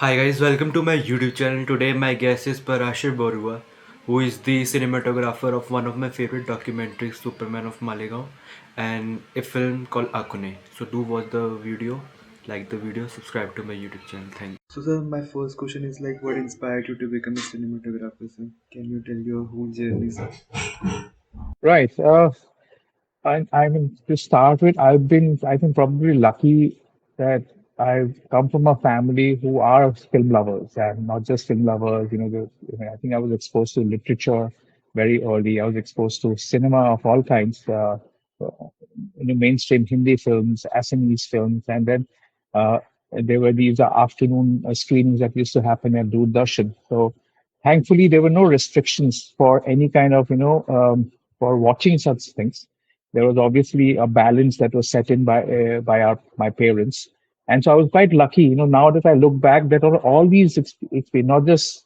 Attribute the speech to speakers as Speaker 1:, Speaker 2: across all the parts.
Speaker 1: Hi guys, welcome to my YouTube channel. Today my guest is Parasher Baruah, who is the cinematographer of one of my favorite documentaries, Supermen of Malegaon, and a film called Akon. So do watch the video, like the video, subscribe to my YouTube channel. Thank you. So sir, my first question is like what inspired you to become a cinematographer, sir? Can you tell your whole journey, sir?
Speaker 2: Right. I mean, to start with, I think, probably lucky that I've come from a family who are film lovers and not just film lovers. I think I was exposed to literature very early. I was exposed to cinema of all kinds, mainstream Hindi films, Assamese films, and then uh, there were these afternoon screenings that used to happen at Doordarshan. So thankfully, there were no restrictions for any kind of, for watching such things. There was obviously a balance that was set in by my parents, and so I was quite lucky. Now that I look back, that all these experience,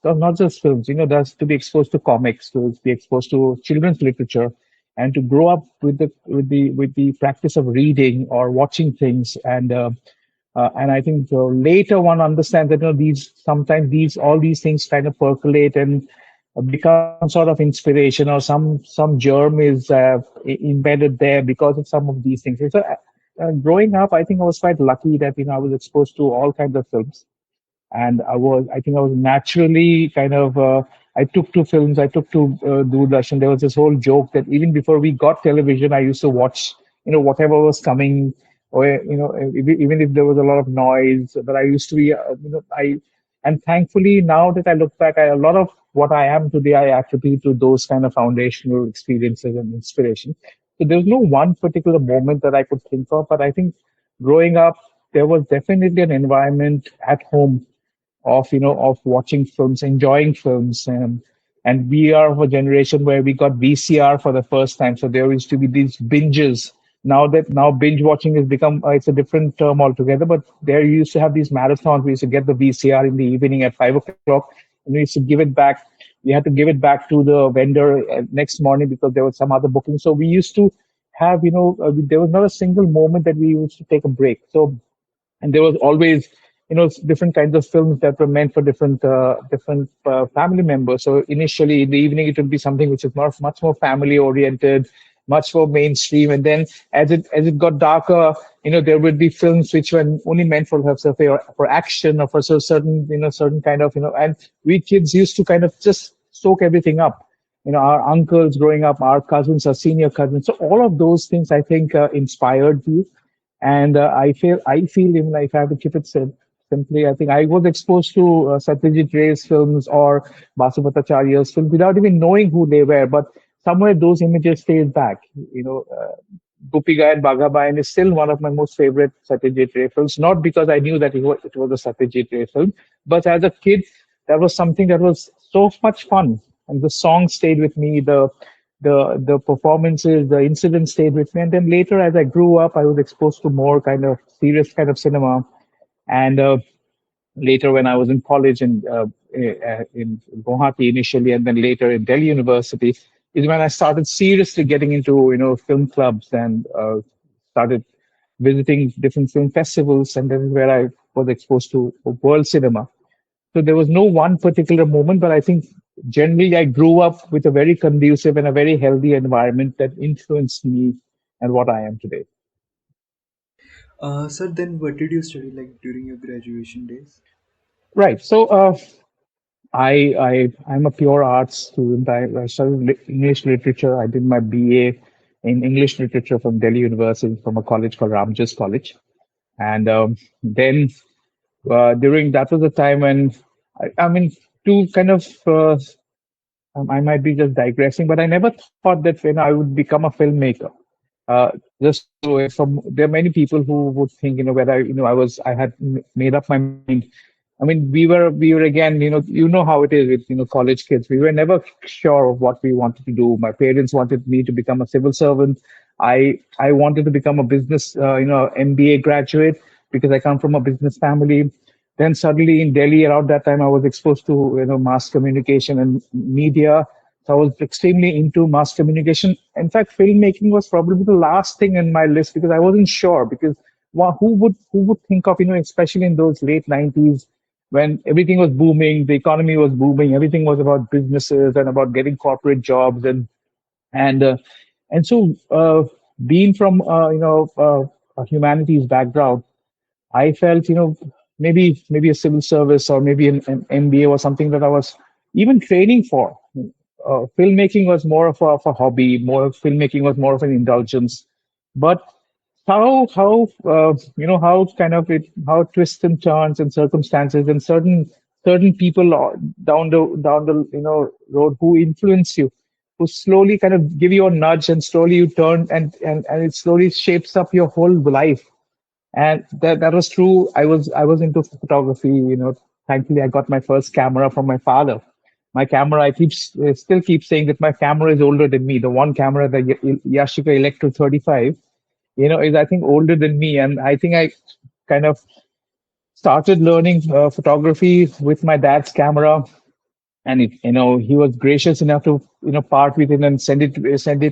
Speaker 2: not just films. That's to be exposed to comics, to be exposed to children's literature, and to grow up with the practice of reading or watching things. And I think later one understands that these sometimes these all these things kind of percolate and become some sort of inspiration, or some germ is embedded there because of some of these things. So growing up, I think I was quite lucky that I was exposed to all kinds of films, and I think I was naturally kind of I took to films, I took to Doordarshan. There was this whole joke that even before we got television, I used to watch whatever was coming, or even if there was a lot of noise. But I used to be I and thankfully now that I look back, a lot of what I am today I attribute to those kind of foundational experiences and inspiration. So there's no one particular moment that I could think of, but I think growing up there was definitely an environment at home of watching films, enjoying films, and we are of a generation where we got VCR for the first time. So there used to be these binges. Now binge watching has become it's a different term altogether. But there you used to have these marathons. We used to get the VCR in the evening at 5 o'clock, and we used to give it back. We had to give it back to the vendor next morning because there was some other booking. So we used to have there was not a single moment that we used to take a break. So and there was always different kinds of films that were meant for different family members. So initially in the evening it would be something which is much more family oriented, much more mainstream, and then as it got darker, there would be films which were only meant for action, or for certain kind of and we kids used to kind of just soak everything up. Our uncles growing up, our cousins, our senior cousins. So all of those things, I think, inspired you. And I feel even if I have to keep it simply, I think I was exposed to Satyajit Ray's films or Basubhattacharya's films without even knowing who they were. But somewhere those images stayed back. Gopiga and Bagabayan is still one of my most favorite Satyajit Ray films, not because I knew that it was a Satyajit Ray film, but as a kid, that was something that was so much fun. And the song stayed with me, the performances, the incidents stayed with me. And then later, as I grew up, I was exposed to more kind of serious kind of cinema. And later, when I was in college in Guwahati initially, and then later in Delhi University, is when I started seriously getting into film clubs and started visiting different film festivals, and then where I was exposed to world cinema. So there was no one particular moment, but I think generally I grew up with a very conducive and a very healthy environment that influenced me and what I am today.
Speaker 1: Sir, then what did you study like during your graduation days?
Speaker 2: Right. So I'm a pure arts student. I studied English literature. I did my BA in English literature from Delhi University from a college called Ramjas College. And then during that was the time when I mean to kind of I might be just digressing, but I never thought that I would become a filmmaker. Just from there are many people who would think whether I had made up my mind. I mean, we were again, how it is with college kids. We were never sure of what we wanted to do. My parents wanted me to become a civil servant. I wanted to become a business MBA graduate because I come from a business family. Then suddenly in Delhi around that time I was exposed to mass communication and media. So I was extremely into mass communication. In fact, filmmaking was probably the last thing in my list because I wasn't sure. Because who would think of especially in those late 90s when everything was booming, the economy was booming, everything was about businesses and about getting corporate jobs and uh, and so being from a humanities background, I felt, maybe a civil service or maybe an MBA or something that I was even training for. Filmmaking was more of a hobby. More filmmaking was more of an indulgence. But how kind of it how twists and turns and circumstances and certain people down the road who influence you, who slowly kind of give you a nudge and slowly you turn and it slowly shapes up your whole life. And that was true. I was into photography. Thankfully I got my first camera from my father. My camera, still keep saying that my camera is older than me. The one camera, the Yashica Electro 35, is I think older than me. And I think I kind of started learning photography with my dad's camera, and he was gracious enough to part with it and send it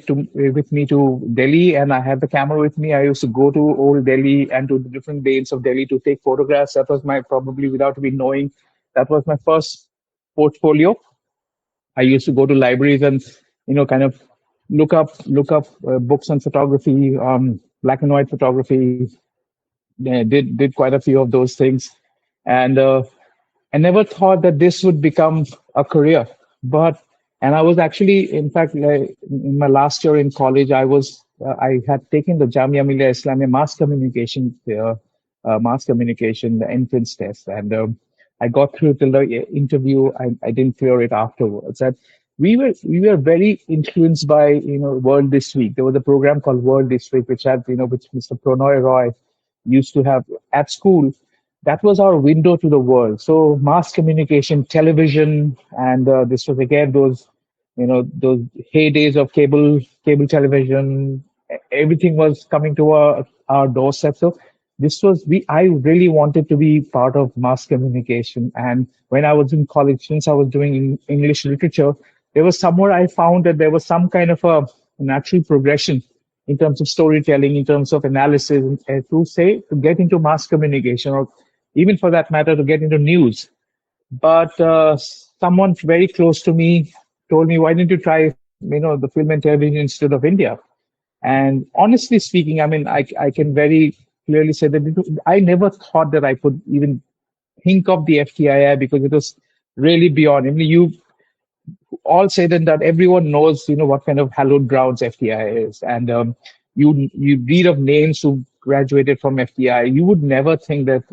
Speaker 2: to with me to Delhi. And I had the camera with me. I used to go to old Delhi and to the different lanes of Delhi to take photographs. That was my, probably without me knowing, that was my first portfolio. I used to go to libraries and kind of look up books on photography, black and white photography. Did quite a few of those things, and I never thought that this would become a career. But and I was actually, in fact, like, in my last year in college, I had taken the Jamia Millia Islamia mass communication, the entrance test, and I got through till the interview. I didn't clear it afterwards. And we were very influenced by World This Week. There was a program called World This Week, which had which Mr. Pronoy Roy used to have at school. That was our window to the world. So mass communication, television, and this was again those heydays of cable television. Everything was coming to our doorstep. So this was we. I really wanted to be part of mass communication. And when I was in college, since I was doing English literature, there was somewhere I found that there was some kind of a natural progression in terms of storytelling, in terms of analysis, to get into mass communication, or even for that matter, to get into news. But someone very close to me told me, "Why didn't you try, the Film and Television Institute of India?" And honestly speaking, I mean, I can very clearly say that I never thought that I could even think of the FTII, because it was really beyond. I mean, you all said and that everyone knows, what kind of hallowed grounds FTI is, and you read of names who graduated from FTI. You would never think that,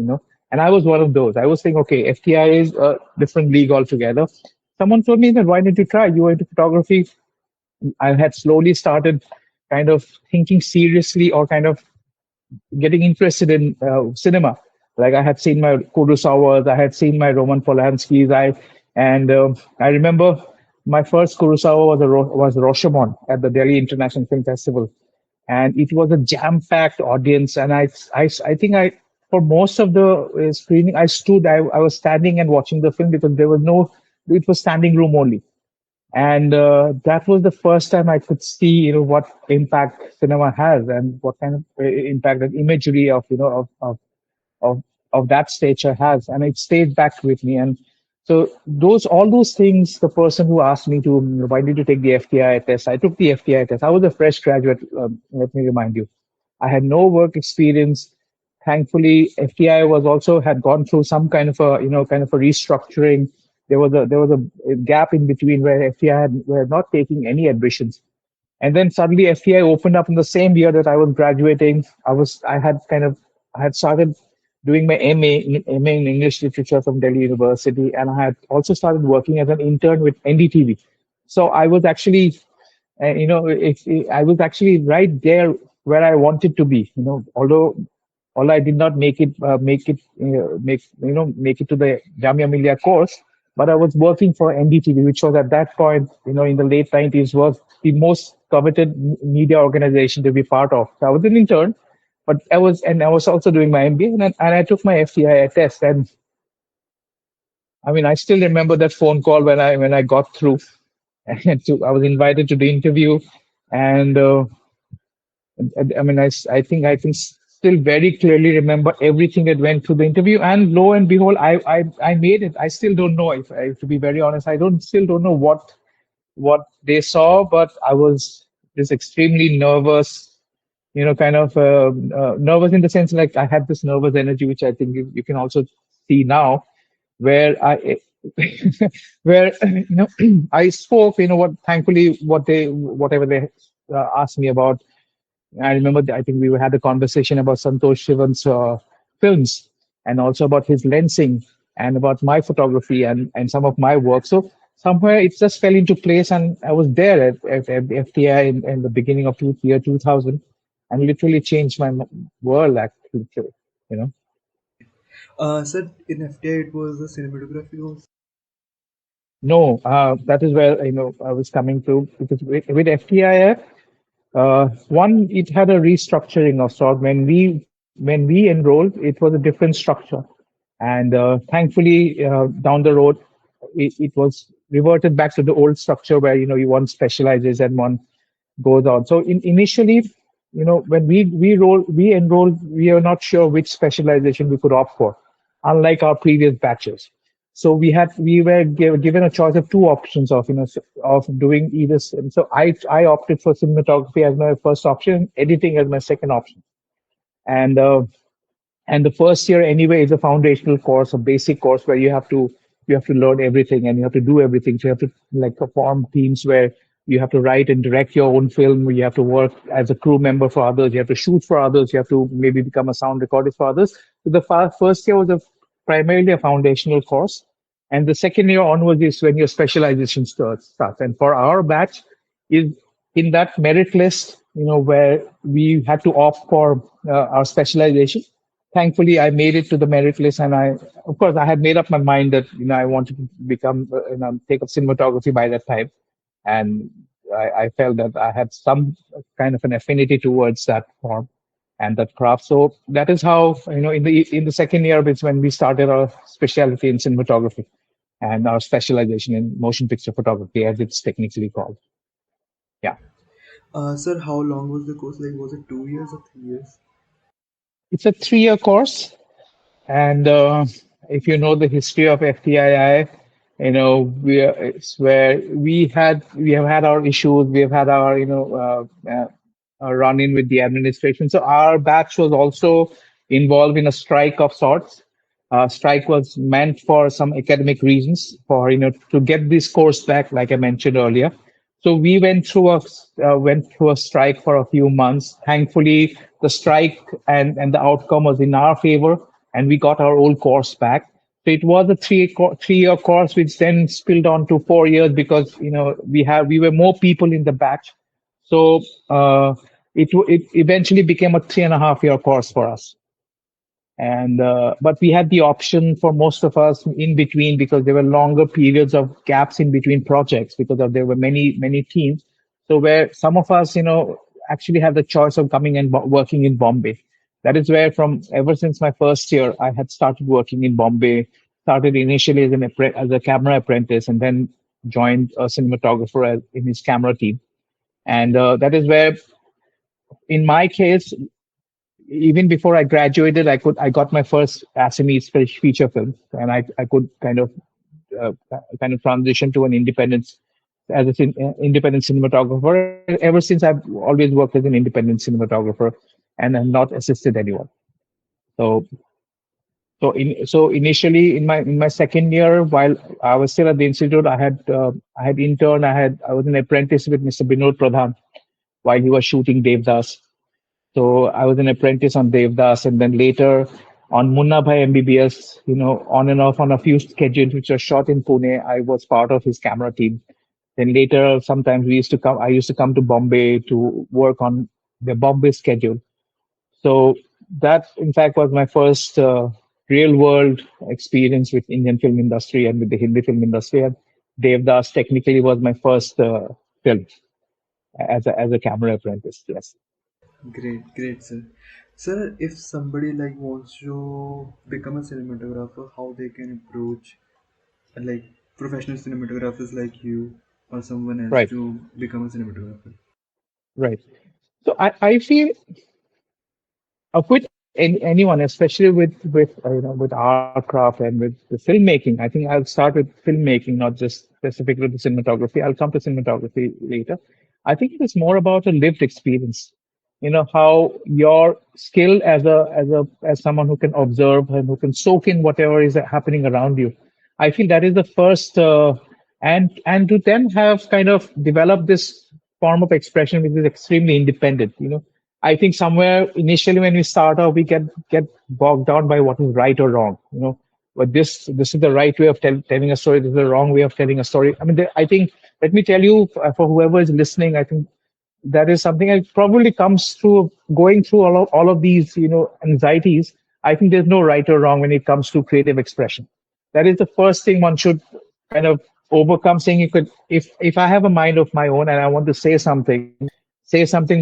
Speaker 2: and I was one of those. I was thinking, okay, FTI is a different league altogether. Someone told me that, why didn't you try? You were into photography. I had slowly started kind of thinking seriously, or kind of getting interested in cinema. Like I had seen my Kurosawas, I had seen my Roman Polanskis. I remember my first Kurosawa was Rashomon at the Delhi International Film Festival, and it was a jam-packed audience. And I think for most of the screening, I was standing and watching the film, because there was no, it was standing room only. And that was the first time I could see, what impact cinema has, and what kind of impact that imagery of, of of that stature has, and it stayed back with me. And so all those things, the person who asked me to, why did you take the FTI test? I took the FTI test. I was a fresh graduate. Let me remind you, I had no work experience. Thankfully, FTI was also had gone through some kind of a restructuring. There was a gap in between where FTI were not taking any admissions, and then suddenly FTI opened up in the same year that I was graduating. I had started doing my MA in English literature from Delhi University, and I had also started working as an intern with NDTV. So I was actually, I was actually right there where I wanted to be. Although I did not make it to the Jamia Millia course, but I was working for NDTV, which was at that point, in the late 90s, was the most coveted media organization to be part of. So I was an intern, but I was also doing my MBA, and I took my FTI test. And I mean, I still remember that phone call when I got through, and I was invited to the interview. And I mean, I think still very clearly remember everything that went through the interview. And lo and behold, I made it. I still don't know to be very honest, I don't know what they saw, but I was just extremely nervous, kind of nervous in the sense like I had this nervous energy, which I think you can also see now, where where I spoke, what thankfully whatever they asked me about. I remember, I think we had a conversation about Santosh Shivan's films, and also about his lensing, and about my photography, and some of my work. So somewhere it just fell into place, and I was there at the FTI in the beginning of year 2000, and literally changed my world, actually. You know,
Speaker 1: Sir, in FTI it was the cinematography also.
Speaker 2: no, that is where I was coming to, because with FTI. One, it had a restructuring of sort. When we enrolled, it was a different structure, and thankfully, down the road, it was reverted back to the old structure where one specializes and one goes on. So initially, when we enrolled, we are not sure which specialization we could opt for, unlike our previous batches. So we were given a choice of two options of of doing either. So I opted for cinematography as my first option, editing as my second option, and the first year anyway is a foundational course, a basic course where you have to learn everything, and you have to do everything. So you have to like perform teams where you have to write and direct your own film. You have to work as a crew member for others. You have to shoot for others. You have to maybe become a sound recordist for others. So the first year was primarily a foundational course, and the second year onwards is when your specialization starts. And for our batch, is in that merit list, where we had to opt for our specialization. Thankfully, I made it to the merit list, and of course, I had made up my mind that I wanted to become, take up cinematography by that time, and I felt that I had some kind of an affinity towards that form and that craft. So that is how in the second year, it's when we started our specialty in cinematography and our specialization in motion picture photography, as it's technically called. Yeah.
Speaker 1: Sir, how long was the course? Like, was it 2 years or 3 years?
Speaker 2: It's a 3-year course, and if you know the history of FTII, it's where we have had our issues, we have had our run in with the administration. So our batch was also involved in a strike of sorts. Strike was meant for some academic reasons, for to get this course back, like I mentioned earlier. So we went through a strike for a few months. Thankfully, the strike and the outcome was in our favor, and we got our old course back. So it was a 3-year course, which then spilled on to 4 years, because we were more people in the batch. So it eventually became a 3.5-year course for us. And but we had the option for most of us in between, because there were longer periods of gaps in between projects, because there were many teams. So where some of us actually had the choice of coming and working in Bombay. That is where, from ever since my first year, I had started working in Bombay. Started initially as a camera apprentice, and then joined a cinematographer in his camera team. And that is where, in my case, even before I graduated, I got my first Assamese feature film, and I could kind of transition to an independent, independent cinematographer. Ever since, I've always worked as an independent cinematographer, and have not assisted anyone. So so initially, in my second year, while I was still at the institute, I had interned. I was an apprentice with Mr. Binod Pradhan while he was shooting Devdas. So I was an apprentice on Devdas, and then later on Munna Bhai MBBS, on and off on a few schedules which were shot in Pune. I was part of his camera team. Then later, sometimes I used to come to Bombay to work on the Bombay schedule. So that, in fact, was my first real world experience with Indian film industry and with the Hindi film industry. And Devdas technically was my first film as a camera apprentice. Yes.
Speaker 1: Great, great, sir. Sir, if somebody like wants to become a cinematographer, how they can approach like professional cinematographers like you or someone else
Speaker 2: Right.
Speaker 1: to become a cinematographer?
Speaker 2: Right. So I feel, with anyone, especially with art craft and with the filmmaking. I think I'll start with filmmaking, not just specifically the cinematography. I'll come to cinematography later. I think it is more about a lived experience. How your skill as someone who can observe and who can soak in whatever is happening around you. I feel that is the first, and to then have kind of developed this form of expression which is extremely independent. I think somewhere initially when we start off, we get bogged down by what is right or wrong. But this is the right way of telling a story. This is the wrong way of telling a story. I mean, I think, let me tell you, for whoever is listening, I think that is something that probably comes through going through all of these anxieties. I think there's no right or wrong when it comes to creative expression. That is the first thing one should kind of overcome, saying, you could, if I have a mind of my own and I want to say something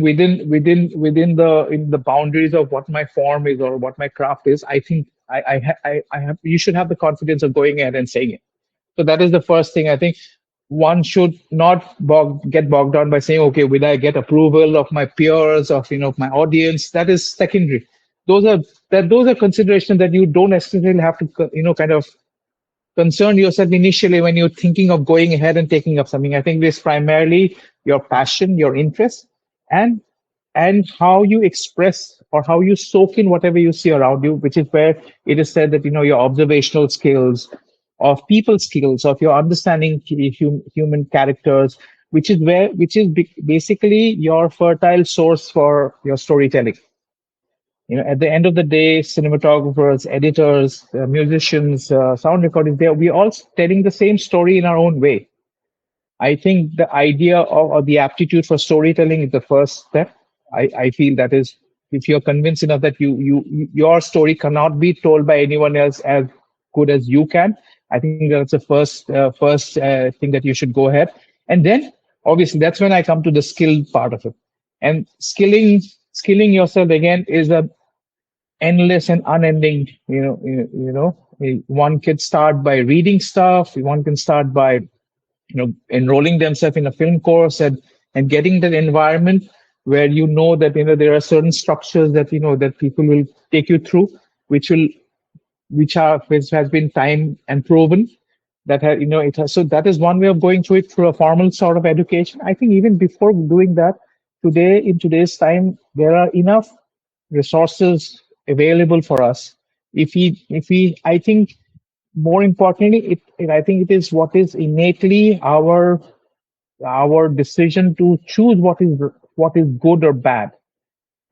Speaker 2: within the boundaries of what my form is or what my craft is. I think I have you should have the confidence of going ahead and saying it. So that is the first thing. I think one should not get bogged down by saying, okay, will I get approval of my peers, of my audience? That is secondary. Those are considerations that you don't necessarily have to kind of concern yourself initially when you're thinking of going ahead and taking up something. I think it's primarily your passion, your interest, and and how you express or how you soak in whatever you see around you, which is where it is said that your observational skills, of people skills, of your understanding human characters, which is basically your fertile source for your storytelling. At the end of the day, cinematographers, editors, musicians, sound recordings, we all telling the same story in our own way. I think the idea of or the aptitude for storytelling is the first step. I feel that is, if you're convinced enough that your story cannot be told by anyone else as good as you can, I think that's the first thing that you should go ahead. And then obviously that's when I come to the skill part of it. And skilling yourself again is a endless and unending. One can start by reading stuff. One can start by enrolling themselves in a film course and getting that environment where that there are certain structures that people will take you through, which will which has been time and proven, that it has. So that is one way of going through it, through a formal sort of education. I think even before doing that, in today's time, there are enough resources available for us. If we I think more importantly, I think it is what is innately our decision to choose what is good or bad.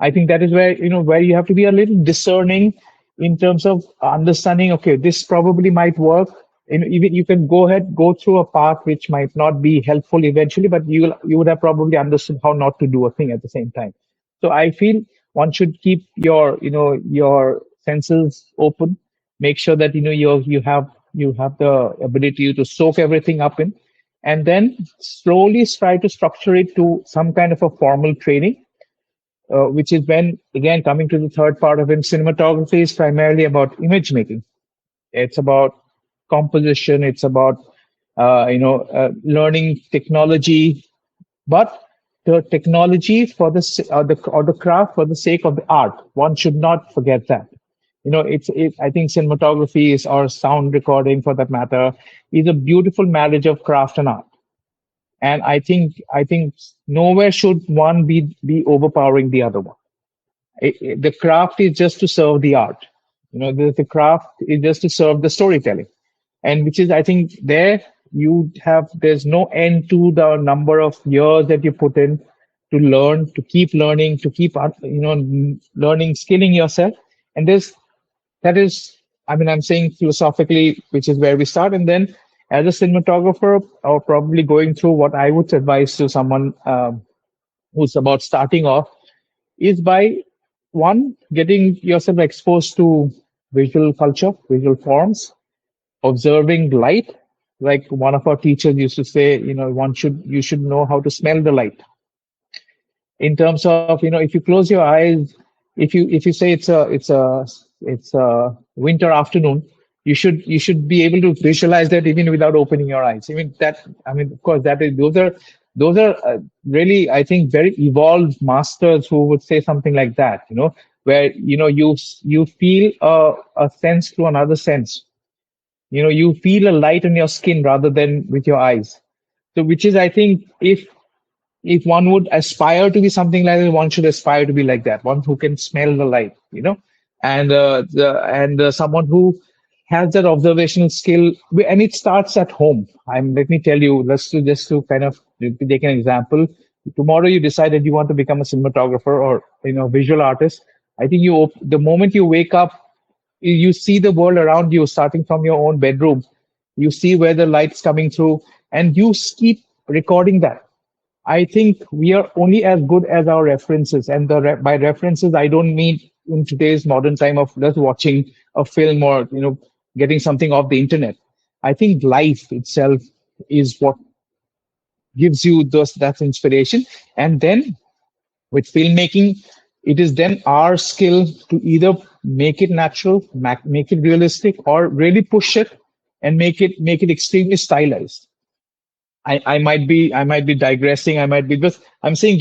Speaker 2: I think that is where you have to be a little discerning in terms of understanding. Okay, this probably might work. Even you can go through a path which might not be helpful eventually, but you would have probably understood how not to do a thing at the same time. So I feel one should keep your senses open. Make sure that you have the ability to soak everything up in, and then slowly try to structure it to some kind of a formal training, which is when, again, coming to the third part of it, cinematography is primarily about image making. It's about composition. It's about learning technology, but the technology for the craft for the sake of the art. One should not forget that. I think cinematography is, or sound recording for that matter, is a beautiful marriage of craft and art. And I think nowhere should one be overpowering the other one. The craft is just to serve the art. The craft is just to serve the storytelling, and which is, I think, there's no end to the number of years that you put in to learn, to keep learning, to keep learning, skilling yourself. And that is, I mean, I'm saying philosophically, which is where we start. And then as a cinematographer, or probably going through, what I would advise to someone who's about starting off, is by one, getting yourself exposed to visual culture, visual forms, observing light. Like one of our teachers used to say, you should know how to smell the light. In terms of, if you close your eyes, if you say it's a winter afternoon, you should be able to visualize that even without opening your eyes. Of course, those are really, I think, very evolved masters who would say something like that. where you feel a sense through another sense. You feel a light on your skin rather than with your eyes. So which is, I think, if one would aspire to be something like that, one should aspire to be like that, one who can smell the light, and someone who has that observational skill. And it starts at home. Let me tell you, just to kind of take an example. Tomorrow you decide that you want to become a cinematographer or visual artist. I think the moment you wake up, you see the world around you, starting from your own bedroom. You see where the light's coming through, and you keep recording that. I think we are only as good as our references, and by references, I don't mean in today's modern time of just watching a film or getting something off the internet. I think life itself is what gives you those that inspiration, and then with filmmaking, it is then our skill to either make it natural, make it realistic, or really push it and make it extremely stylized. I might be digressing. I might be, because I'm saying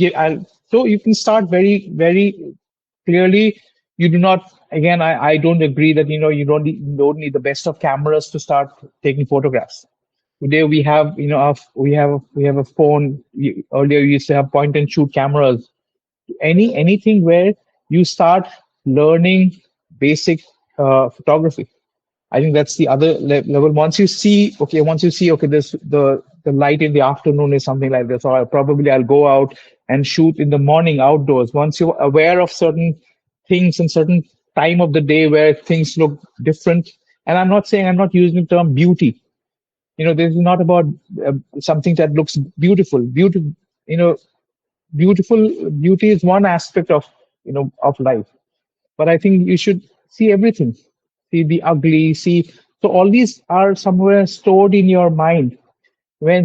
Speaker 2: so you can start very, very clearly. You do not. Again, I don't agree that you don't need the best of cameras to start taking photographs. Today we have we have a phone. Earlier we used to have point and shoot cameras. Anything where you start learning basic photography. I think that's the other level. Once you see, okay, this the light in the afternoon is something like this, or I'll go out and shoot in the morning outdoors. Once you're aware of certain things and certain time of the day where things look different, and I'm not using the term beauty. This is not about something that looks beautiful. You know, beauty is one aspect of life, but I think you should see everything, see the ugly, see. So all these are somewhere stored in your mind,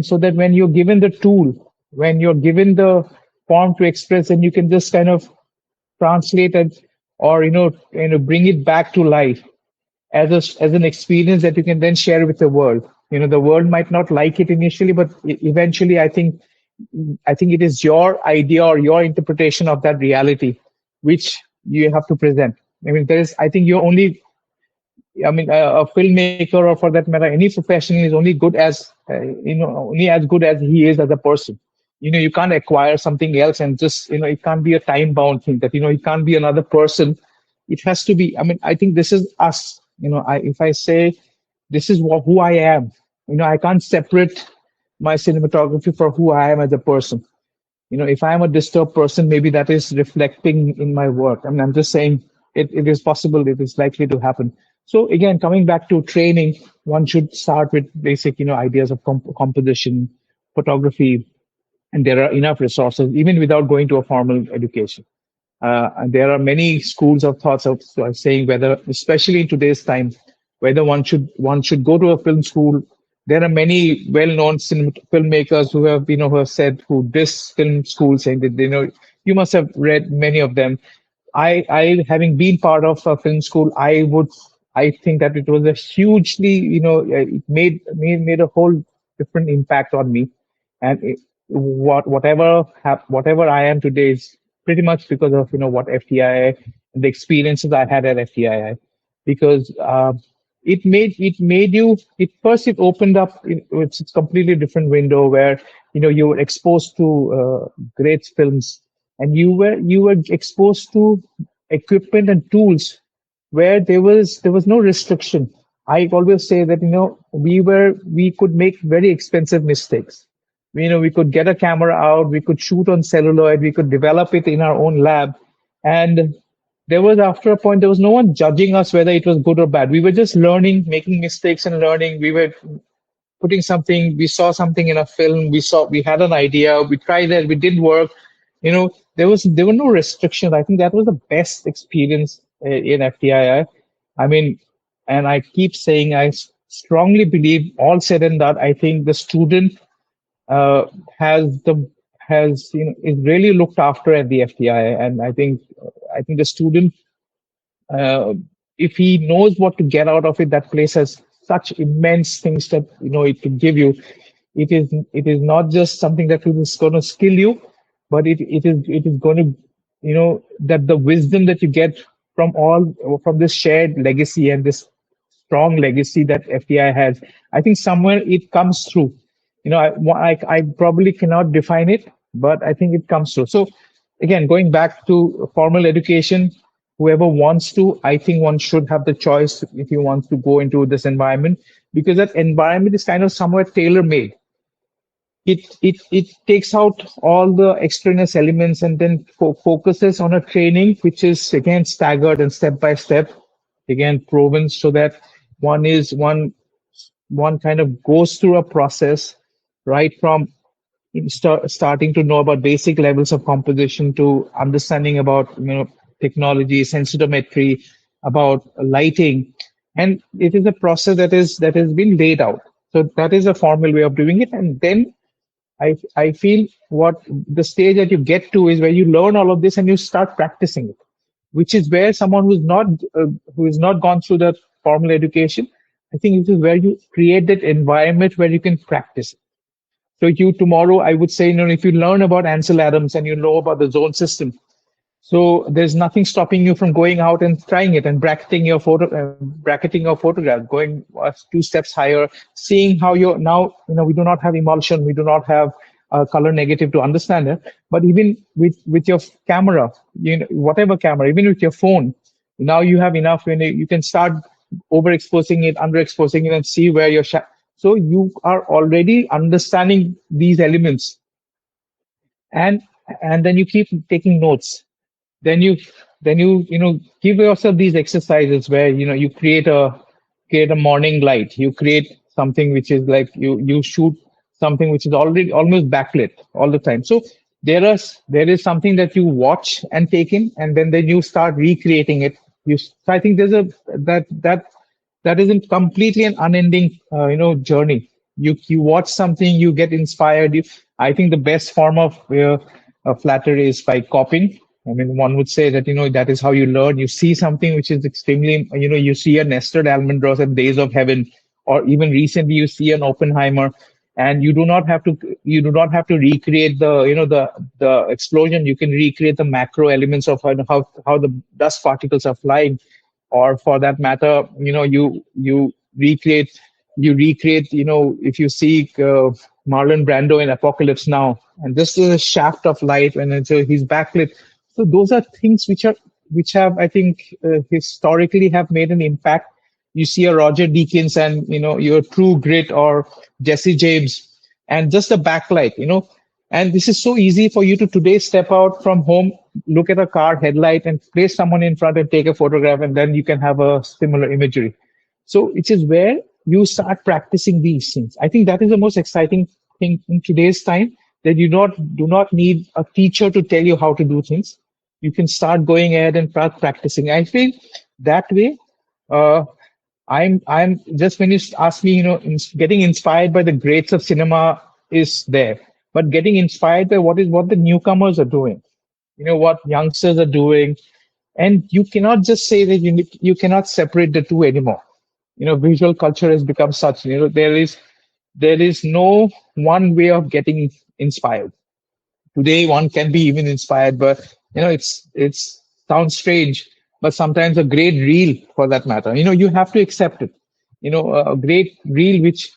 Speaker 2: so that when you're given the tool, when you're given the form to express, and you can just kind of translate it, or bring it back to life as an experience that you can then share with the world. The world might not like it initially, but eventually, I think it is your idea or your interpretation of that reality which you have to present. I mean, I think you're only, I mean, a filmmaker, or for that matter, any professional, is only good as, only as good as he is as a person. You can't acquire something else, and just, it can't be a time bound thing that, it can't be another person. It has to be, I mean, I think this is us. If I say this is who I am, I can't separate my cinematography for who I am as a person. If I'm a disturbed person, maybe that is reflecting in my work. I mean, I'm just saying it is possible, it is likely to happen. So again, coming back to training, one should start with basic, ideas of composition, photography, and there are enough resources even without going to a formal education. And there are many schools of thoughts of saying whether, especially in today's time, whether one should go to a film school. There are many well-known filmmakers who have said, who diss film school, saying that you must have read many of them. I having been part of a film school, I think that it was a hugely, it made a whole different impact on me, and whatever I am today is pretty much because of what FTII, the experiences I had at FTII, because it opened up, it's a completely different window where you were exposed to great films, and you were exposed to equipment and tools where there was no restriction. I always say that we could make very expensive mistakes. We could get a camera out, we could shoot on celluloid, we could develop it in our own lab, and after a point, there was no one judging us whether it was good or bad. We were just learning, making mistakes and learning. We were we saw something in a film, we had an idea, we tried it, we didn't work. There were no restrictions. I think that was the best experience in FTII. I mean, and I keep saying, strongly believe, all said and done, I think the student uh, has the has is really looked after at the FTI, and I think the student, uh, if he knows what to get out of it, that place has such immense things that it can give you. It is not just something that is going to skill you, but it is going to that the wisdom that you get from this shared legacy and this strong legacy that FTI has, I think somewhere it comes through. I probably cannot define it, but I think it comes through. So again, going back to formal education, whoever wants to, I think one should have the choice if you want to go into this environment, because that environment is kind of somewhere tailor made. It takes out all the extraneous elements and then focuses on a training which is again staggered and step by step, again proven, so that one kind of goes through a process right from starting to know about basic levels of composition to understanding about technology, sensitometry, about lighting, and it is a process that has been laid out. So that is a formal way of doing it, and then I feel what the stage that you get to is where you learn all of this and you start practicing it, which is where someone who is not gone through that formal education, I think this is where you create that environment where you can practice. So you tomorrow, I would say, if you learn about Ansel Adams and you know about the zone system, so there's nothing stopping you from going out and trying it and bracketing your photograph, going 2 steps higher, seeing how you're now. We do not have emulsion, we do not have color negative to understand it. But even with your camera, whatever camera, even with your phone, now you have enough. You can start overexposing it, underexposing it, and see where your so you are already understanding these elements, and then you keep taking notes. Then you give yourself these exercises where you create a morning light. You create something which is like you shoot something which is already almost backlit all the time. So there is something that you watch and take in, and then you start recreating it. So I think there's a that isn't completely an unending journey. You watch something, you get inspired. I think the best form of flattery is by copying. I mean, one would say that that is how you learn. You see something which is extremely, you see a Nestor Almendros at Days of Heaven, or even recently you see an Oppenheimer, and you do not have to recreate the explosion. You can recreate the macro elements of how the dust particles are flying, or for that matter, you recreate, if you see Marlon Brando in Apocalypse Now, and this is a shaft of light and he's backlit. So those are things which have, I think, historically have made an impact. You see a Roger Deakins and your True Grit or Jesse James, and just a backlight, and this is so easy for you to today step out from home, look at a car headlight, and place someone in front and take a photograph, and then you can have a similar imagery. So it is where you start practicing these things. I think that is the most exciting thing in today's time, that you do not need a teacher to tell you how to do things. You can start going ahead and start practicing. I feel that way. Uh, I'm just, when you ask me, getting inspired by the greats of cinema is there, but getting inspired by what the newcomers are doing, what youngsters are doing, and you cannot just say that you cannot separate the two anymore. Visual culture has become such. There is no one way of getting inspired. Today one can be even inspired, but it's sounds strange, but sometimes a great reel, for that matter, you have to accept it. A great reel, which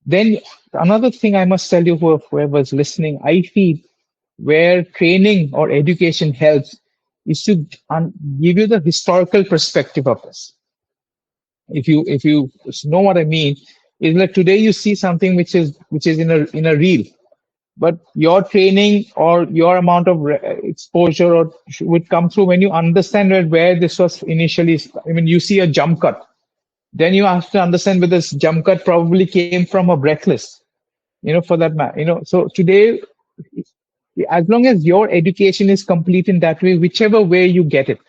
Speaker 2: then, another thing I must tell you, for whoever's listening, I feel where training or education helps is to give you the historical perspective of this. If you know what I mean, is that today you see something which is in a reel, but your training or your amount of exposure would come through when you understand where this was initially. I mean, you see a jump cut, then you have to understand whether this jump cut probably came from a breathless, for that matter. So today, as long as your education is complete in that way, whichever way you get it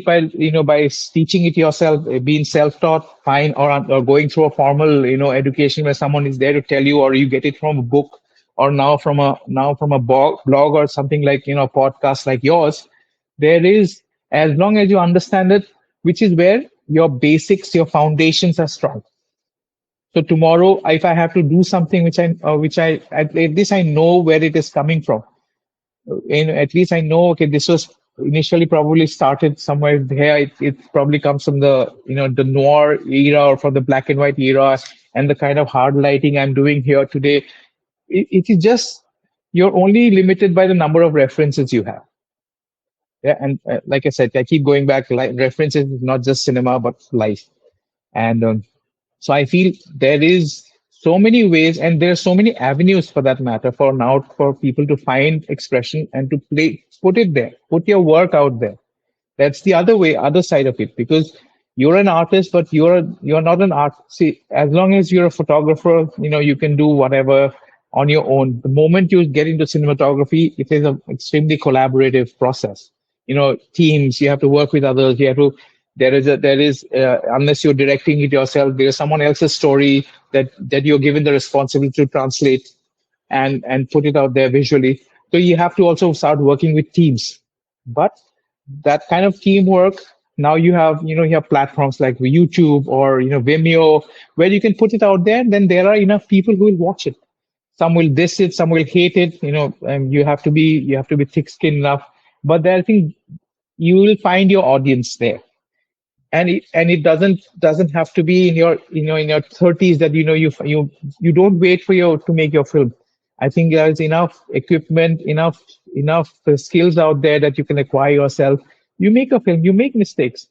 Speaker 2: by teaching it yourself, being self-taught, fine, or going through a formal education where someone is there to tell you, or you get it from a book, or now from a blog or something like a podcast like yours. There is, as long as you understand it, which is where your basics, your foundations are strong. So tomorrow, if I have to do something which I at least I know where it is coming from, at least I know, okay, this was initially probably started somewhere there. It probably comes from the, the noir era or from the black and white era, and the kind of hard lighting I'm doing here today. It is just, you're only limited by the number of references you have. Yeah, and like I said, I keep going back. Like references is not just cinema but life, and so I feel there is so many ways, and there are so many avenues for that matter, for now for people to find expression and to put it there, put your work out there. That's the other side of it, because you're an artist, but you're not an art. See, as long as you're a photographer, you can do whatever on your own. The moment you get into cinematography, it is an extremely collaborative process. Teams. You have to work with others. You have to. There is unless you're directing it yourself, there is someone else's story that you're given the responsibility to translate and put it out there visually. So you have to also start working with teams. But that kind of teamwork, now you have platforms like YouTube or Vimeo, where you can put it out there. Then there are enough people who will watch it. Some will diss it, some will hate it. And you have to be thick-skinned enough. But I think you will find your audience there, and it doesn't have to be in your 30s, that you don't wait for your to make your film. I think there's enough equipment, enough skills out there that you can acquire yourself. You make a film, you make mistakes.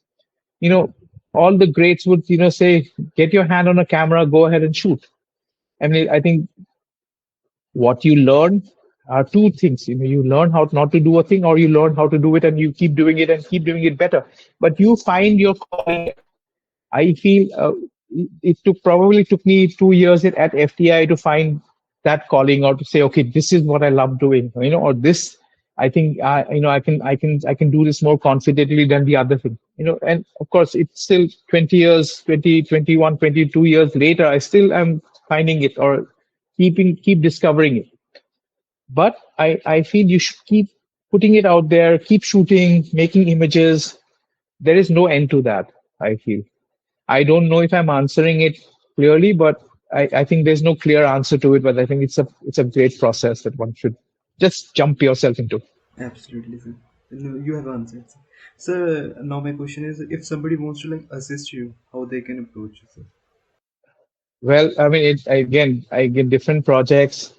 Speaker 2: you know all the greats would say, get your hand on a camera, go ahead and shoot. I mean, I think what you learn are two things. You learn how not to do a thing, or you learn how to do it and you keep doing it and keep doing it better. But you find your calling. I feel it probably took me 2 years at FTI to find that calling, or to say, okay, this is what I love doing, or this. I think I can do this more confidently than the other thing, And of course, it's still 20 years, 20, 21, 22 years later, I still am finding it, or keep discovering it. But I feel you should keep putting it out there, keep shooting, making images. There is no end to that, I feel. I don't know if I'm answering it clearly, but I think there's no clear answer to it. But I think it's a great process that one should just jump yourself into.
Speaker 1: Absolutely, sir. No, you have answered, sir. Sir, now my question is, if somebody wants to like assist you, how they can approach you, sir?
Speaker 2: Well, I mean, again, I get different projects.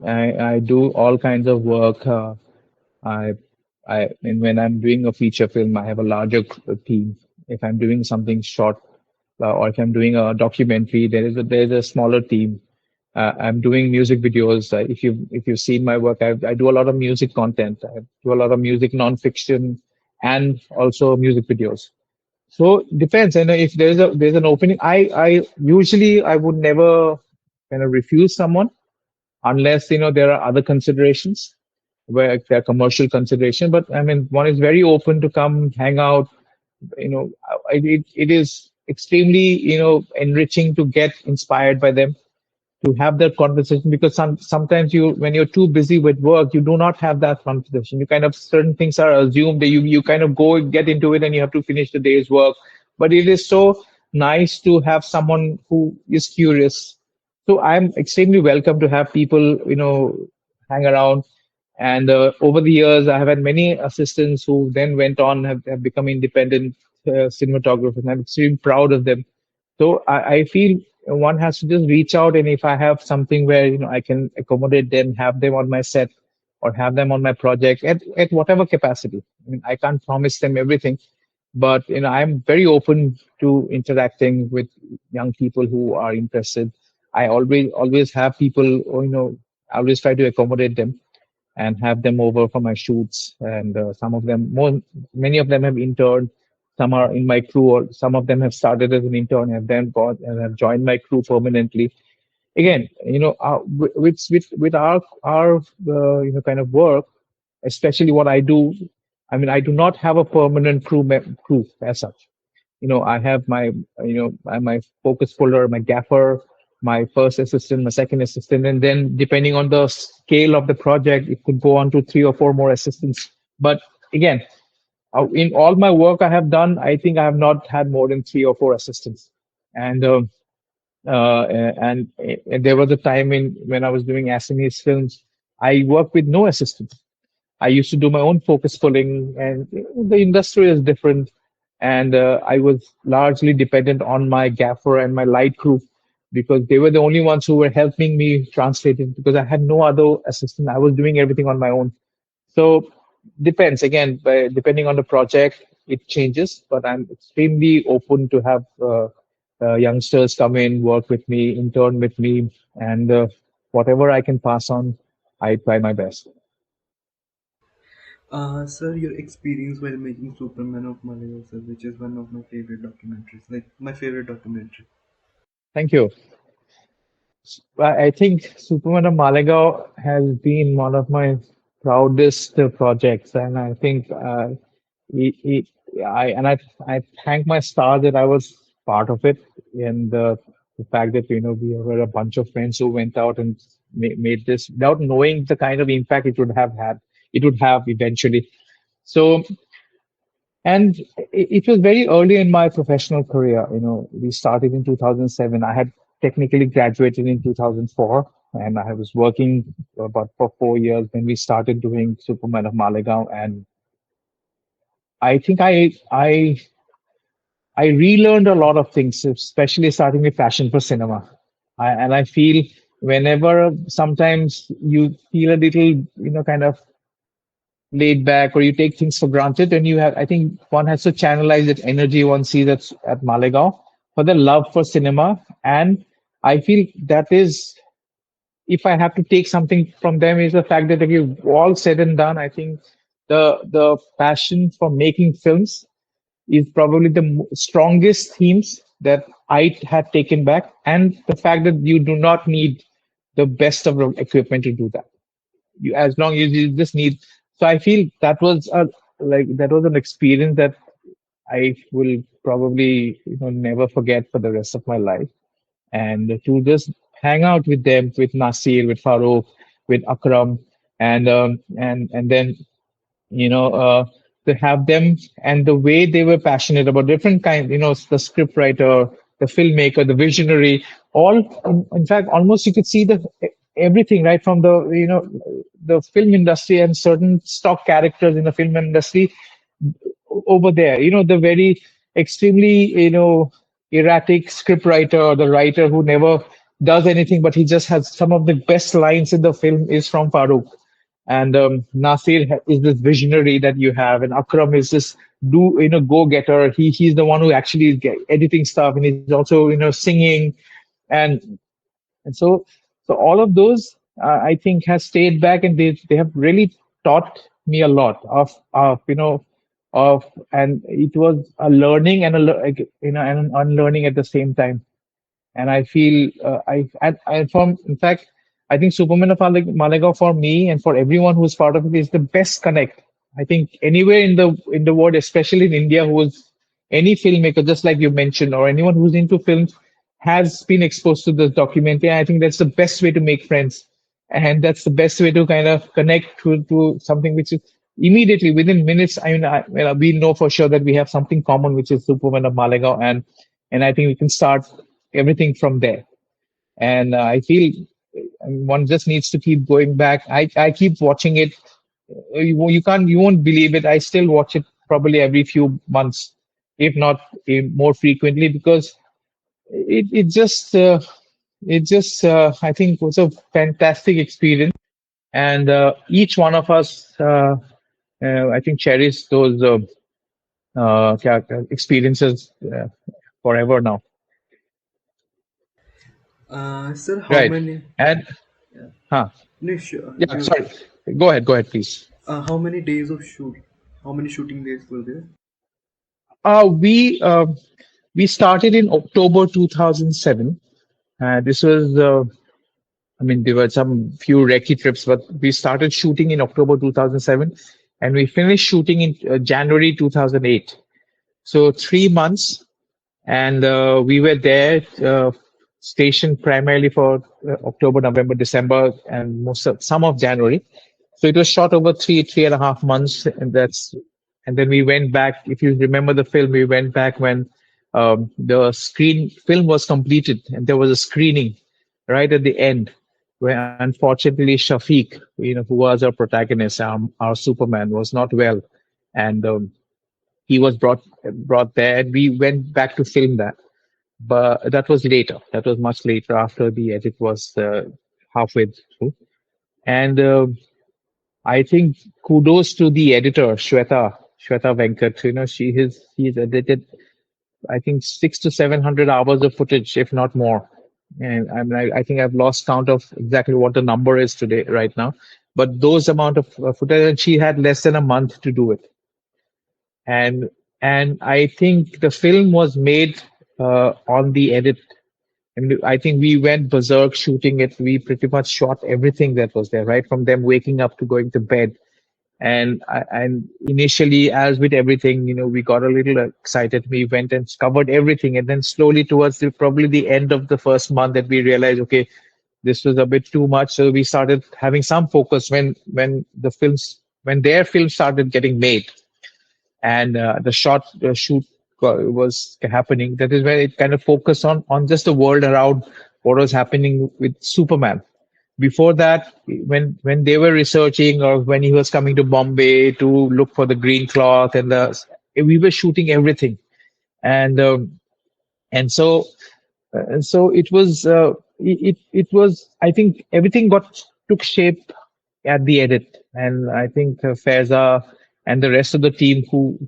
Speaker 2: I do all kinds of work. I and when I'm doing a feature film, I have a larger team. If I'm doing something short, or if I'm doing a documentary, there's a smaller team. I'm doing music videos. If you've seen my work, I do a lot of music content. I do a lot of music nonfiction, and also music videos. So depends. And if there's an opening, I usually I would never kind of refuse someone, unless there are other considerations, where there are commercial consideration. But I mean, one is very open to come hang out. It is extremely enriching to get inspired by them, to have that conversation, because sometimes when you're too busy with work, you do not have that conversation. You kind of, certain things are assumed that you kind of go get into it and you have to finish the day's work. But it is so nice to have someone who is curious. So I'm extremely welcome to have people hang around. And over the years, I have had many assistants who then went on, have become independent cinematographers, and I'm extremely proud of them. So I feel one has to just reach out, and if I have something where I can accommodate them, have them on my set, or have them on my project at whatever capacity. I mean, I can't promise them everything, but I'm very open to interacting with young people who are interested. I always have people, I always try to accommodate them and have them over for my shoots. And some of them, many of them have interned. Some are in my crew, or some of them have started as an intern, have then got and have joined my crew permanently. Again, with our kind of work, especially what I do. I mean, I do not have a permanent crew as such. I have my focus puller, my gaffer, my first assistant, my second assistant, and then depending on the scale of the project, it could go on to three or four more assistants. But again, in all my work I have done, I think I have not had more than three or four assistants. And and there was a time when I was doing Assamese films, I worked with no assistant. I used to do my own focus pulling, and the industry is different. And I was largely dependent on my gaffer and my light crew because they were the only ones who were helping me translate it because I had no other assistant. I was doing everything on my own. So depends again, depending on the project, it changes. But I'm extremely open to have youngsters come in, work with me, intern with me, and whatever I can pass on, I try my best.
Speaker 1: Sir, your experience while making Superman of Malegaon, sir, which is one of my favorite documentaries, like my favorite documentary.
Speaker 2: Thank you. I think Superman of Malegaon has been one of my proudest projects, and I think it, it, I thank my star that I was part of it, and the fact that we were a bunch of friends who went out and made this without knowing the kind of impact it would have eventually. So and it was very early in my professional career. We started in 2007. I had technically graduated in 2004, and I was working about for 4 years when we started doing Superman of Malegaon. And I think I relearned a lot of things, especially starting with passion for cinema. And I feel whenever sometimes you feel a little, kind of laid back or you take things for granted and I think one has to channelize that energy one sees at Malegaon for the love for cinema. And I feel that is, if I have to take something from them, is the fact that if you all said and done, I think the passion for making films is probably the strongest themes that I had taken back, and the fact that you do not need the best of the equipment to do that. As long as you just need. So I feel that was an experience that I will probably never forget for the rest of my life. And to just hang out with them, with Nasir, with Farouk, with Akram, and then to have them and the way they were passionate about different kind, the script writer, the filmmaker, the visionary, all in fact, almost you could see the everything right from the film industry and certain stock characters in the film industry over there. The very extremely, erratic scriptwriter or the writer who never does anything, but he just has some of the best lines in the film is from Farooq. And Nasir is this visionary that you have, and Akram is this go getter. He's the one who actually is editing stuff, and he's also singing, and and so all of those I think has stayed back, and they have really taught me a lot of of and it was a learning and and an unlearning at the same time. And I feel I from in fact I think Superman of Malegaon for me and for everyone who's part of it is the best connect. I think anywhere in the world, especially in India, who is any filmmaker, just like you mentioned, or anyone who's into films, has been exposed to this documentary. I think that's the best way to make friends, and that's the best way to kind of connect to something which is immediately within minutes. I mean, we know for sure that we have something common, which is Superman of Malegaon, and I think we can start everything from there. And I feel one just needs to keep going back. I keep watching it. You won't believe it. I still watch it probably every few months, if not more frequently, because it just I think was a fantastic experience. And each one of us I think cherish those experiences forever now.
Speaker 1: Sir, how
Speaker 2: Right.
Speaker 1: many?
Speaker 2: And
Speaker 1: Yeah,
Speaker 2: huh.
Speaker 1: no, sure.
Speaker 2: Yeah, sorry. Go ahead, please.
Speaker 1: How many days of shoot? How many shooting days were there?
Speaker 2: Uh, we uh, we started in October 2007. This was, I mean, there were some few recce trips, but we started shooting in October 2007, and we finished shooting in January 2008. So 3 months, and we were there stationed primarily for October, November, December, and some of January. So it was shot over 3.5 months, and then we went back. If you remember the film, we went back when the screen film was completed, and there was a screening right at the end. where unfortunately Shafiq, who was our protagonist, our Superman, was not well, and he was brought there, and we went back to film that. But that was later. That was much later after the edit was halfway through. And I think kudos to the editor, Shweta Venkat. He's edited, I think, 600 to 700 hours of footage, if not more. And I think I've lost count of exactly what the number is today, right now. But those amount of footage, and she had less than a month to do it. And I think the film was made on the edit. And I think we went berserk shooting it. We pretty much shot everything that was there, right from them waking up to going to bed. And initially, as with everything, we got a little excited. We went and covered everything, and then slowly towards probably the end of the first month, that we realized, okay, this was a bit too much. So we started having some focus when their films started getting made, and the shoot was happening. That is where it kind of focused on just the world around what was happening with Superman. Before that, when they were researching, or when he was coming to Bombay to look for the green cloth, we were shooting everything. And um, and so uh, and so it was, I think, everything got took shape at the edit. And I think Faiza and the rest of the team who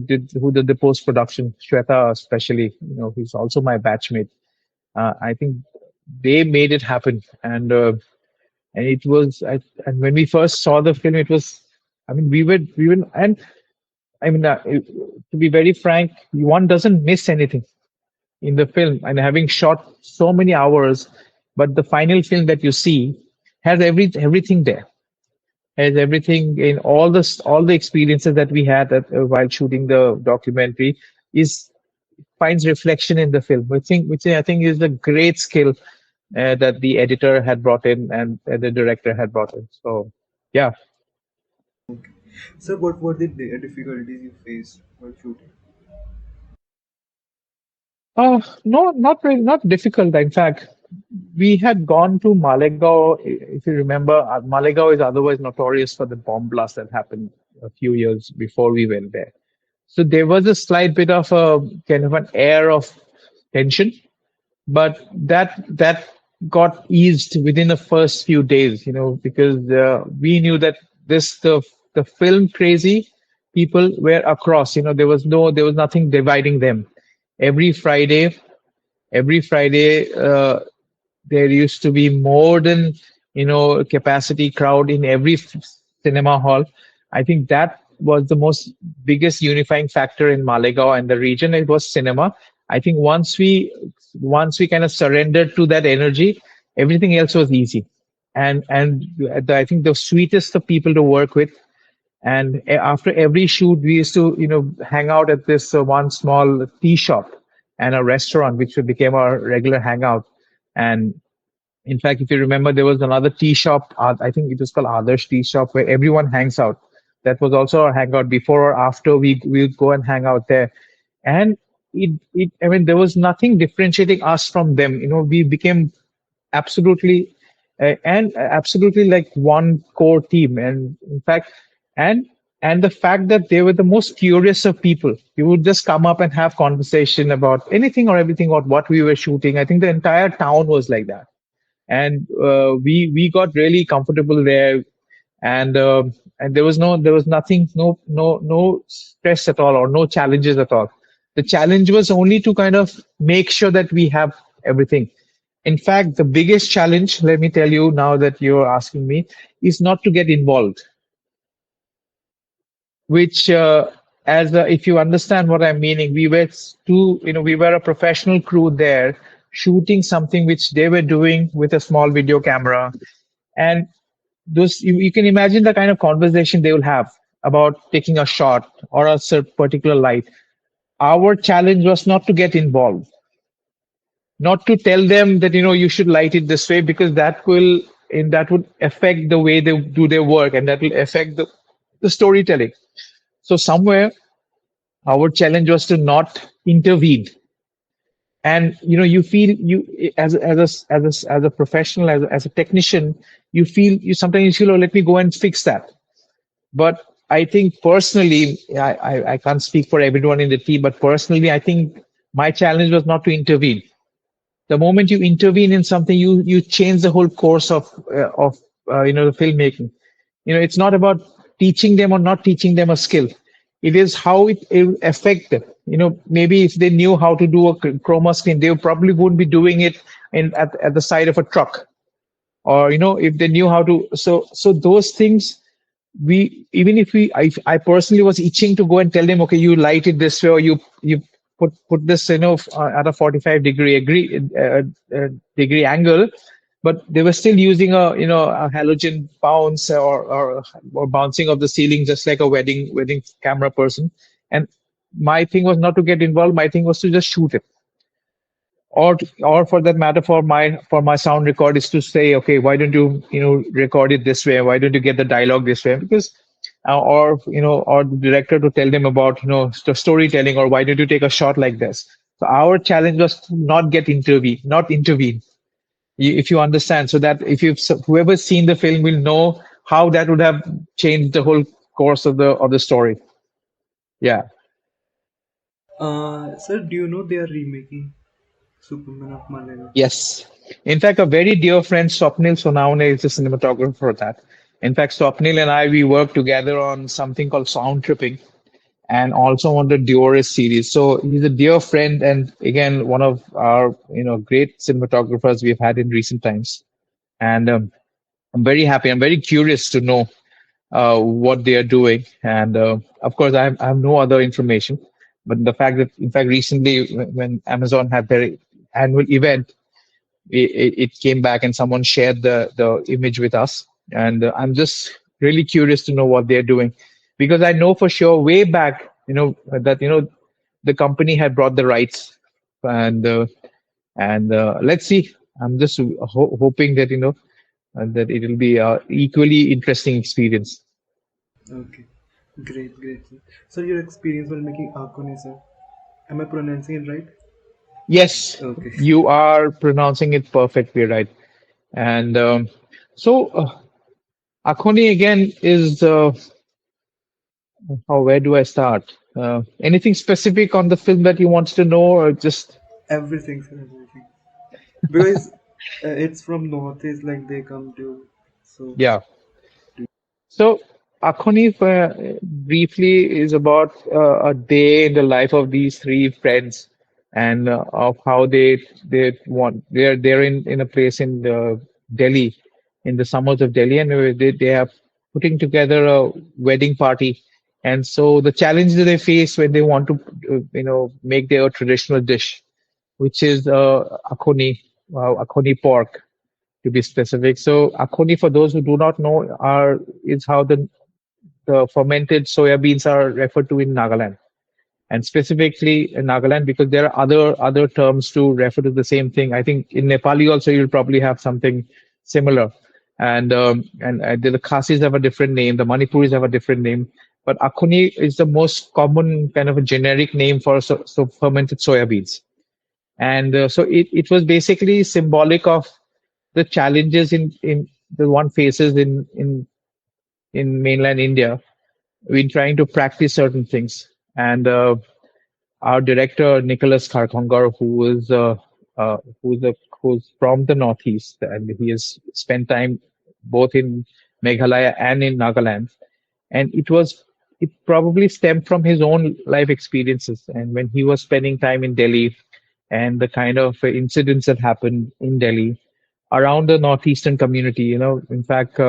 Speaker 2: did the post production, Shweta especially, who's also my batchmate. I think they made it happen. And it was and when we first saw the film, it was, I mean, we were and I mean, to be very frank, one doesn't miss anything in the film. And having shot so many hours, but the final film that you see has everything there, has everything in all the experiences that we had while shooting the documentary is finds reflection in the film, which I think is a great skill that the editor had brought in, and the director had brought in. So, yeah.
Speaker 1: So, what were the difficulties you faced while shooting?
Speaker 2: No, not really, not difficult. In fact, we had gone to Malegaon. If you remember, Malegaon is otherwise notorious for the bomb blast that happened a few years before we went there. So there was a slight bit of a kind of an air of tension, but that got eased within the first few days, because we knew that the film crazy people were across. There was nothing dividing them. Every friday every friday there used to be more than capacity crowd in every cinema hall. I think that was the most biggest unifying factor in Malegaon and the region. It was cinema. I think once we kind of surrendered to that energy, everything else was easy. And I think the sweetest of people to work with. And after every shoot, we used to hang out at this one small tea shop and a restaurant, which became our regular hangout. And in fact, if you remember, there was another tea shop. I think it was called Adarsh Tea Shop, where everyone hangs out. That was also our hangout. Before or after, we would go and hang out there. And I mean, there was nothing differentiating us from them. We became absolutely and absolutely like one core team. And in fact, and and the fact that they were the most curious of people. You would just come up and have conversation about anything or everything, about what we were shooting. I think the entire town was like that. And we got really comfortable there. And there was nothing, no stress at all, or no challenges at all. The challenge was only to kind of make sure that we have everything. In fact, the biggest challenge, let me tell you now that you're asking me, is not to get involved. Which as If you understand what I'm meaning, we were a professional crew there, shooting something which they were doing with a small video camera. And those, you can imagine the kind of conversation they will have about taking a shot or a particular light. Our challenge was not to get involved, not to tell them that you should light it this way, because that would affect the way they do their work, and that will affect the storytelling. So somewhere our challenge was to not intervene, And you feel, you as a professional, as a technician, you feel, you sometimes you feel, oh, let me go and fix that. But I think personally, I can't speak for everyone in the team, but personally, I think my challenge was not to intervene. The moment you intervene in something, you change the whole course of the filmmaking. It's not about teaching them or not teaching them a skill. It is how it will affect them. Maybe if they knew how to do a chroma screen, they probably wouldn't be doing it at the side of a truck. Or if they knew how to, so those things, we even if we I personally was itching to go and tell them, okay, you light it this way, or you put this at a 45 degree angle. But they were still using a halogen bounce, or bouncing of the ceiling, just like a wedding camera person. And my thing was not to get involved. My thing was to just shoot it. Or for that matter, for my sound record, is to say, okay, why don't you record it this way, why don't you get the dialogue this way? Because or the director to tell them about the storytelling, or why don't you take a shot like this. So our challenge was to not intervene, if you understand. So that if you've whoever's seen the film will know how that would have changed the whole course of the story. Yeah.
Speaker 1: Sir, do you know they are remaking Superman of Malegaon?
Speaker 2: Yes. In fact, a very dear friend, Swapnil Sonawane, is the cinematographer for that. In fact, Swapnil and I, we worked together on something called Sound Tripping, and also on the Dewarist series. So he's a dear friend, and again, one of our great cinematographers we've had in recent times. And I'm very happy. I'm very curious to know what they are doing. And of course, I have no other information. But the fact that, in fact, recently when Amazon had their annual event, it came back and someone shared the image with us. And I'm just really curious to know what they're doing, because I know for sure way back, that the company had brought the rights. And let's see. I'm just hoping that that it will be a equally interesting experience.
Speaker 1: Okay, great, sir. So your experience while making Akon, sir. Am I pronouncing it right?
Speaker 2: Yes,
Speaker 1: Okay.
Speaker 2: you are pronouncing it perfectly right. And Akoni again is, where do I start? Anything specific on the film that you want to know, or just
Speaker 1: Everything, sir, everything. Because it's from Northeast, like they come to. So,
Speaker 2: yeah? So, Akoni, briefly, is about a day in the life of these three friends, and of how they're in a place in Delhi, in the summers of Delhi, and they are putting together a wedding party. And so the challenges they face when they want to make their traditional dish, which is Akoni pork, to be specific. So Akoni, for those who do not know, is how the fermented soya beans are referred to in Nagaland, and specifically in Nagaland, because there are other terms to refer to the same thing. I think in Nepali also you'll probably have something similar, and the Khasis have a different name, the Manipuris have a different name, but Akuni is the most common kind of a generic name for so fermented soya beans. And so it was basically symbolic of the challenges in the one faces in mainland India in trying to practice certain things. And our director Nicholas Karkongar, who's who's from the Northeast, and he has spent time both in Meghalaya and in Nagaland. And it probably stemmed from his own life experiences. And when he was spending time in Delhi, and the kind of incidents that happened in Delhi around the northeastern community, in fact.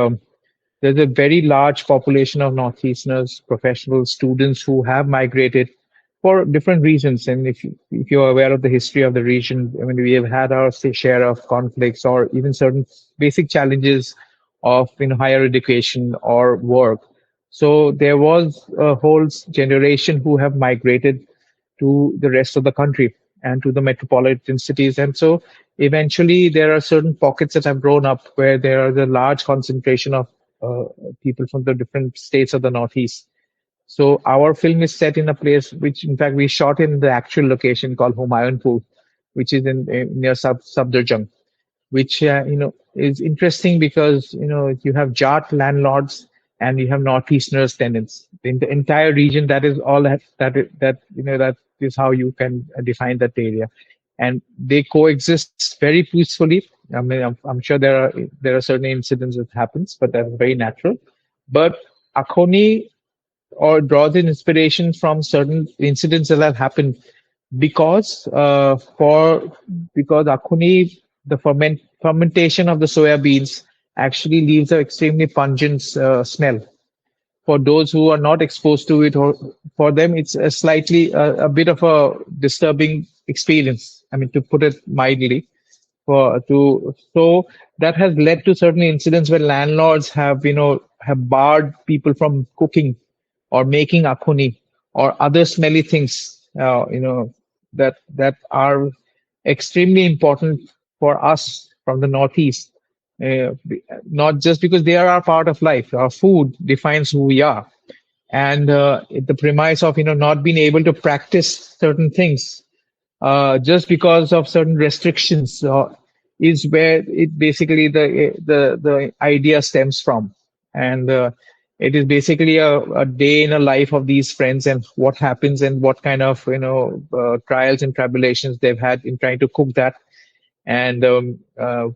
Speaker 2: There's a very large population of Northeasterners, professional students who have migrated for different reasons. And if you're aware of the history of the region, I mean, we have had our share of conflicts, or even certain basic challenges of higher education or work. So there was a whole generation who have migrated to the rest of the country and to the metropolitan cities. And so eventually there are certain pockets that have grown up where there is a large concentration of uh, people from the different states of the Northeast. So our film is set in a place which, in fact, we shot in the actual location called Humayunpur, which is in near Subderjung, which is interesting because you have Jat landlords and you have Northeasterners tenants. In the entire region, that is all that is how you can define that area, and they coexist very peacefully. I mean, I'm sure there are certain incidents that happens, but that's very natural. But Akoni or draws in inspiration from certain incidents that have happened because because Akuni, the fermentation of the soya beans actually leaves an extremely pungent smell. For those who are not exposed to it, or for them, it's a bit of a disturbing experience. I mean, to put it mildly, for to so that has led to certain incidents where landlords have barred people from cooking or making akhuni or other smelly things that are extremely important for us from the northeast, not just because they are our part of life. Our food defines who we are, and the premise of not being able to practice certain things just because of certain restrictions is where it basically the idea stems from, and it is basically a day in a life of these friends and what happens and what kind of trials and tribulations they've had in trying to cook that. And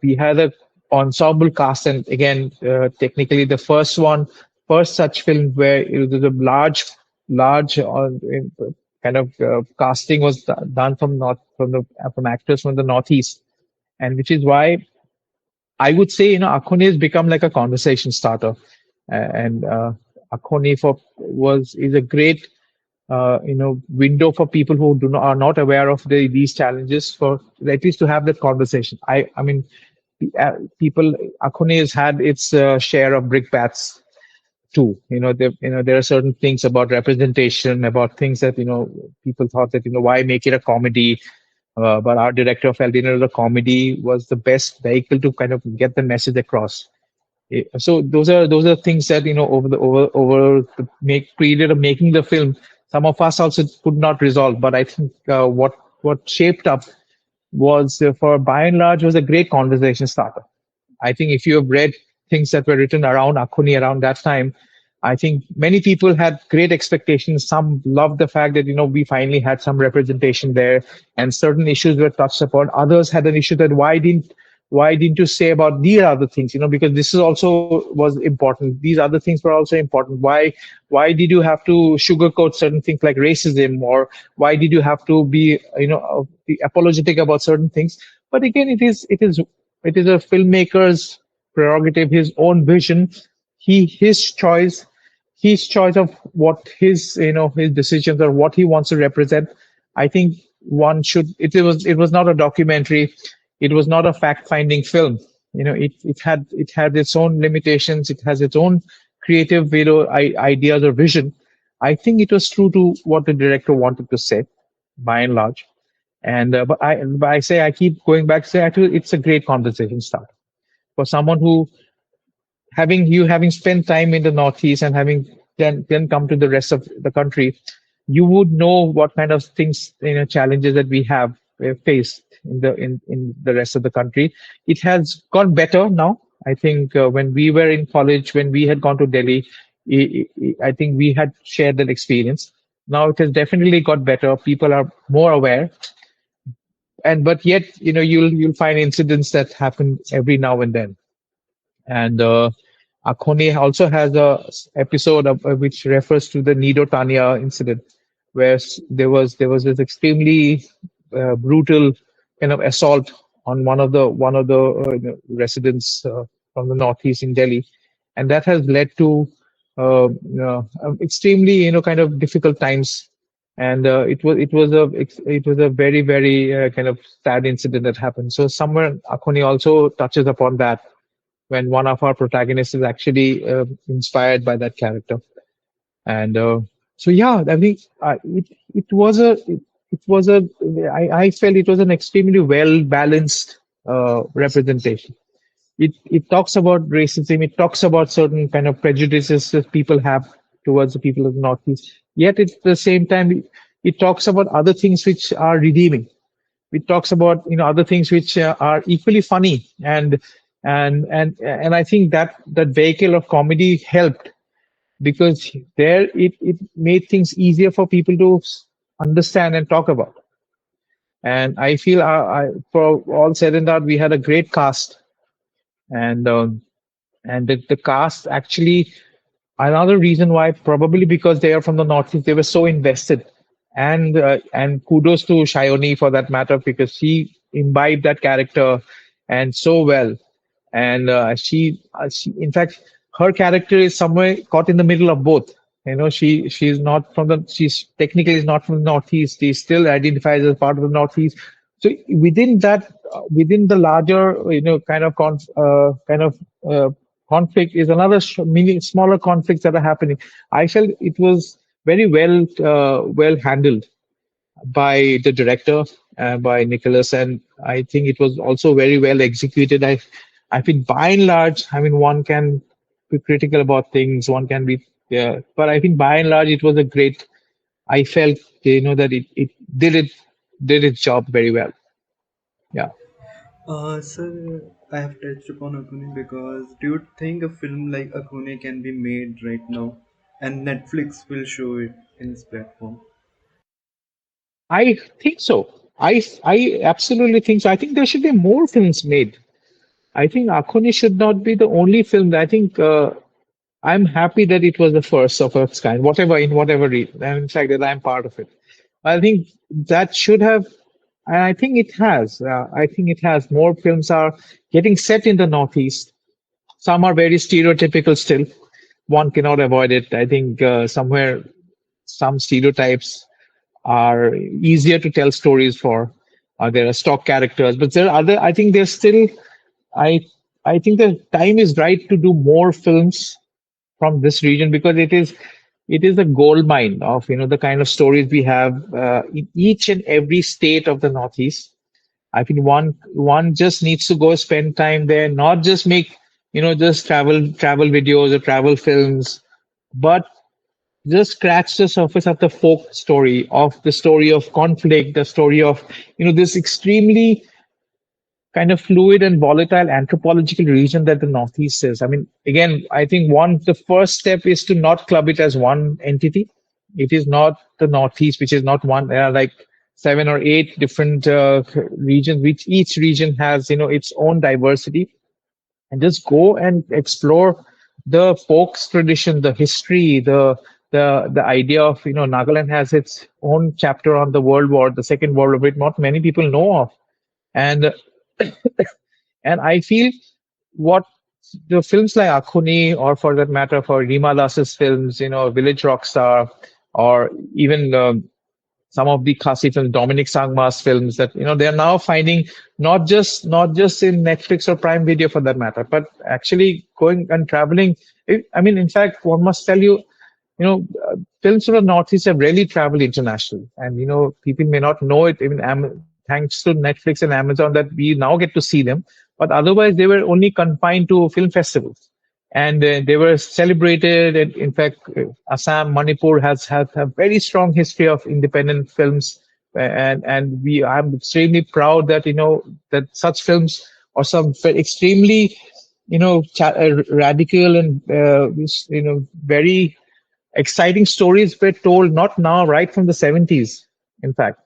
Speaker 2: we had a ensemble cast, and again, technically the first such film where it was a large kind of casting was done from actors from the northeast, and which is why I would say Akone has become like a conversation starter, and Akone for was is a great window for people who are not aware of these challenges, for at least to have that conversation. I mean, people Akone has had its share of brickbats too. There are certain things about representation, about things that people thought that why make it a comedy, but our director felt the comedy was the best vehicle to kind of get the message across. So those are things that over the period of making the film, some of us also could not resolve. But I think what shaped up was for by and large was a great conversation starter. I think if you have read things that were written around Akuni around that time, I think many people had great expectations. Some loved the fact that we finally had some representation there, and certain issues were touched upon. Others had an issue that why didn't you say about these other things? Because this is also was important. These other things were also important. Why did you have to sugarcoat certain things like racism, or why did you have to be apologetic about certain things? But again, it is a filmmaker's prerogative, his own vision, his choice of what his decisions or what he wants to represent. I think one should. It was not a documentary. It was not a fact-finding film. It had its own limitations. It has its own creative ideas or vision. I think it was true to what the director wanted to say, by and large. And but I keep going back to say actually it's a great conversation start for someone who having spent time in the Northeast and having then come to the rest of the country, you would know what kind of things, challenges that we have faced in the rest of the country. It has gone better now. I think when we were in college, when we had gone to Delhi, I think we had shared that experience. Now it has definitely got better. People are more aware, and but yet, you'll find incidents that happen every now and then. And Akone also has episode which refers to the Nido Tanya incident, where there was this extremely brutal kind of assault on one of the residents from the northeast in Delhi, and that has led to extremely kind of difficult times. And it was a very very kind of sad incident that happened. So somewhere Akone also touches upon that when one of our protagonists is actually inspired by that character. And so yeah, I think it was a I felt it was an extremely well balanced representation. It talks about racism. It talks about certain kind of prejudices that people have towards the people of the Northeast. Yet at the same time, it talks about other things which are redeeming, it talks about other things which are equally funny, and I think that vehicle of comedy helped, because there it made things easier for people to understand and talk about. And I feel, for all said and done, we had a great cast, and the cast actually, another reason why, probably because they are from the Northeast, they were so invested. And kudos to Shayoni for that matter, because she imbibed that character and so well. And she, in fact, her character is somewhere caught in the middle of both. She's not from the, she's technically is not from the Northeast. She still identifies as part of the Northeast. So within that, within the larger, kind of uh, conflict is another many smaller conflicts that are happening. I felt it was very well handled by the director, by Nicholas, and I think it was also very well executed. I think by and large, I mean, one can be critical about things, one can be, yeah, but I think by and large, it was a great. I felt, that it did its job very well. Yeah.
Speaker 1: Sir, I have touched upon Akune because do you think a film like Akune can be made right now and Netflix will show it in its platform?
Speaker 2: I think so. I absolutely think so. I think there should be more films made. I think Akoni should not be the only film. I think I'm happy that it was the first of its kind, whatever in whatever reason, and in fact that I'm part of it. I think that should have, and I think it has. I think it has. More films are getting set in the Northeast. Some are very stereotypical still. One cannot avoid it. I think somewhere some stereotypes are easier to tell stories for. There are stock characters, but there are other. I think there's still. I I think the time is right to do more films from this region, because it is a gold mine of the kind of stories we have in each and every state of the Northeast. I think one just needs to go spend time there, not just make just travel videos or travel films, but just scratch the surface of the folk story, of the story of conflict, the story of this extremely kind of fluid and volatile anthropological region that the Northeast is. I mean, again, I think the first step is to not club it as one entity. It is not the Northeast, which is not one. There are like 7 or 8 different regions, which each region has its own diversity, and just go and explore the folks tradition, the history, the idea of Nagaland has its own chapter on the World War, the Second World War, which not many people know of, and and I feel what the films like Akhuni, or for that matter, for Rima Das's films, Village Rockstar, or even some of the classic films, Dominic Sangma's films, that they are now finding not just in Netflix or Prime Video for that matter, but actually going and traveling. I mean, in fact, one must tell you, films from the Northeast have really traveled international, and people may not know it. Even thanks to Netflix and Amazon, that we now get to see them. But otherwise, they were only confined to film festivals, and they were celebrated. And in fact, Assam, Manipur has a very strong history of independent films, and I'm extremely proud that that such films, or some extremely radical and very exciting stories were told, not now, right from the 70s. In fact,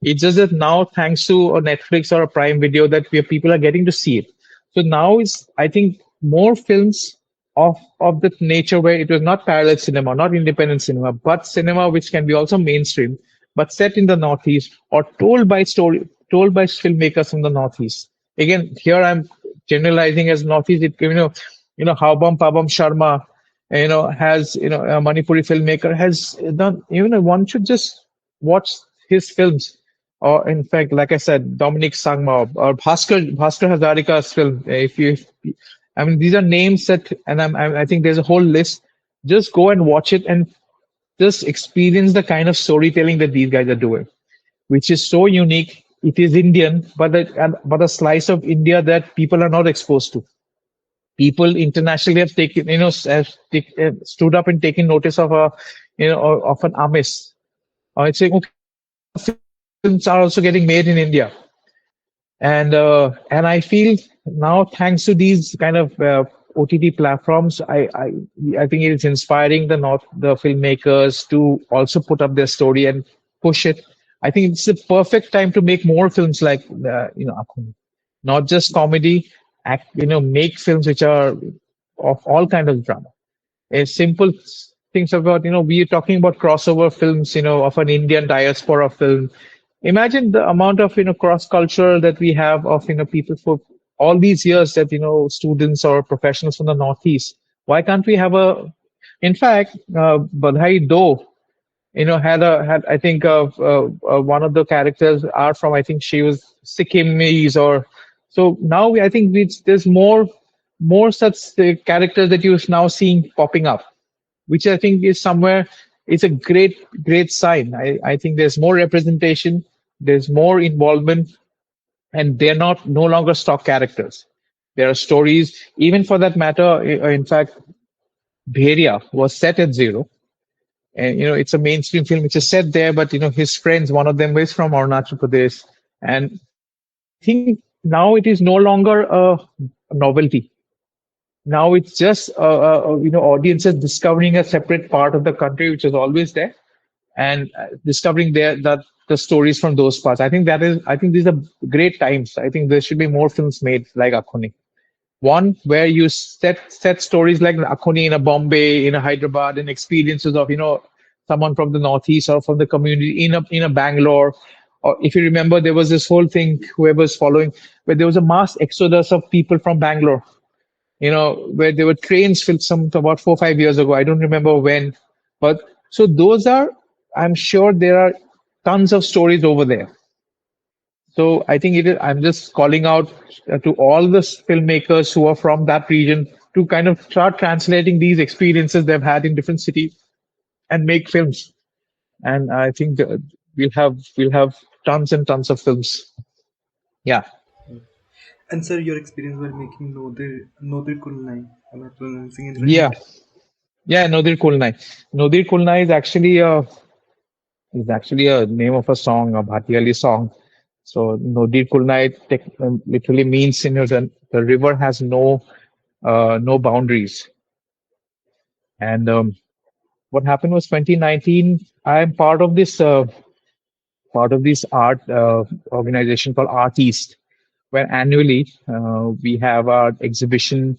Speaker 2: it's just that now, thanks to a Netflix or a Prime Video, that people are getting to see it. So now is, I think, more films of that nature, where it was not parallel cinema, not independent cinema, but cinema which can be also mainstream, but set in the Northeast, or told by filmmakers from the Northeast. Again, here I'm generalizing as Northeast. Haubam Pabam Sharma, has a Manipuri filmmaker has done. One should just watch his films, or in fact, like I said, Dominic Sangma, or Bhaskar Hazarika's film. I mean, these are names that, and I think there's a whole list. Just go and watch it, and just experience the kind of storytelling that these guys are doing, which is so unique. It is Indian, but a slice of India that people are not exposed to. People internationally have taken, stood up and taken notice of of an Amis. It's saying, okay, films are also getting made in India. And I feel now, thanks to these kind of OTT platforms, I think it is inspiring the filmmakers to also put up their story and push it. I think it's the perfect time to make more films like Akon. Not just comedy, make films which are of all kind of drama. A simple things about, we are talking about crossover films, of an Indian diaspora film. Imagine the amount of, cross culture that we have of, people for all these years, that, students or professionals from the Northeast. Why can't we have in fact, Badhai Do, had I think one of the characters are from, I think she was Sikkimese, or so now I think there's more such characters that you're now seeing popping up, which I think is somewhere, it's a great sign. I think there's more representation, there's more involvement, and they're not no longer stock characters. There are stories, even for that matter. In fact, Bheria was set at zero, and it's a mainstream film which is set there, but his friends, one of them is from Arunachal Pradesh, and I think now it is no longer a novelty. Now it's just audiences discovering a separate part of the country which is always there, and discovering that the stories from those parts. I think these are great times. I think there should be more films made like Akoni. One where you set stories like Akoni in a Bombay, in a Hyderabad, and experiences of someone from the Northeast or from the community in a Bangalore. Or if you remember, there was this whole thing, whoever's following, where there was a mass exodus of people from Bangalore, where there were trains filled some about 4 or 5 years ago. I don't remember when, but so those are, I'm sure there are tons of stories over there. So I think I'm just calling out to all the filmmakers who are from that region to kind of start translating these experiences they've had in different cities and make films. And I think we'll have tons and tons of films. Yeah.
Speaker 1: And sir, your experience while making Nodir Kul Nai. Am I pronouncing it right?
Speaker 2: Yeah. Yeah, Nodir Kul Nai. Nodir Kul Nai is actually a name of a song, a Bhatiyali song. So Nodir Kul Nai literally means, the river has no boundaries. And what happened was 2019. I'm part of this art organization called ARTEast, where annually we have our exhibition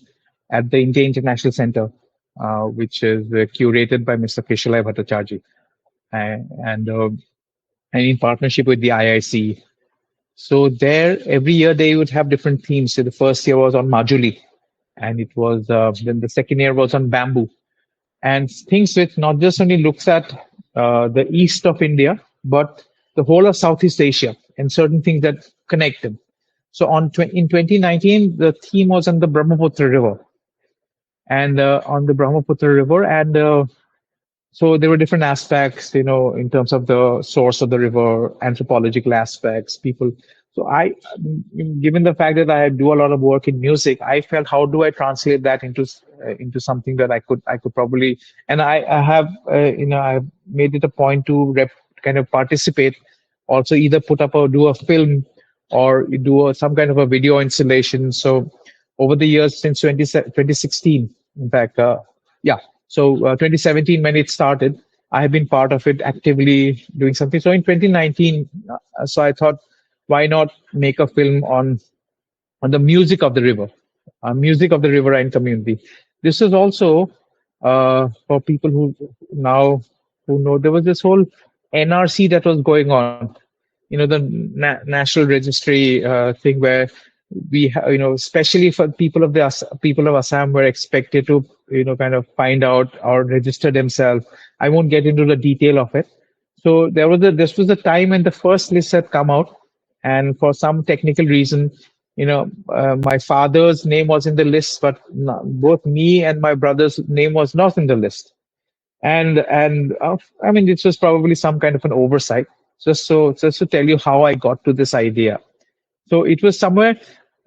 Speaker 2: at the India International Center, which is curated by Mr. Keshalai Bhattacharjee, and and in partnership with the IIC. So there, every year they would have different themes. So the first year was on Majuli, and it was then the second year was on bamboo, and things which not just only looks at the east of India, but the whole of Southeast Asia and certain things that connect them. So in 2019, the theme was on the Brahmaputra River, and on the Brahmaputra River, and so there were different aspects, in terms of the source of the river, anthropological aspects, people. So given the fact that I do a lot of work in music, I felt, how do I translate that into something that I could probably, and I have, I've made it a point to kind of participate, also either put up or do a film, or do some kind of a video installation. So over the years since 2016, in fact, yeah. So 2017, when it started, I have been part of it, actively doing something. So in 2019, so I thought, why not make a film on the music of the river, music of the riverine community. This is also for people who know, there was this whole NRC that was going on, the National Registry thing, where especially for people of Assam were expected to, kind of find out or register themselves. I won't get into the detail of it. So this was the time when the first list had come out, and for some technical reason, my father's name was in the list, but both me and my brother's name was not in the list. And I mean, this was probably some kind of an oversight. Just to tell you how I got to this idea. So it was somewhere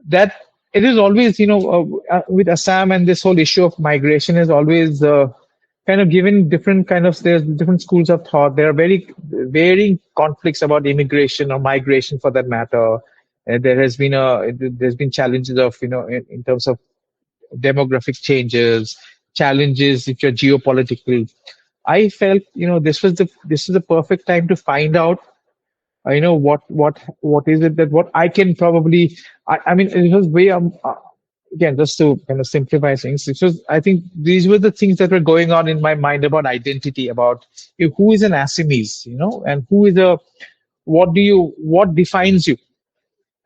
Speaker 2: that it is always, with Assam, and this whole issue of migration is always kind of given different kind of, there's different schools of thought. There are very varying conflicts about immigration or migration, for that matter. There's been challenges of in terms of demographic changes, challenges if you're geopolitical. I felt this is the perfect time to find out what is it that what I can probably I mean it was way again, just to kind of simplify things, it was, I think these were the things that were going on in my mind about identity, about who is an Assamese, and who is a what defines you,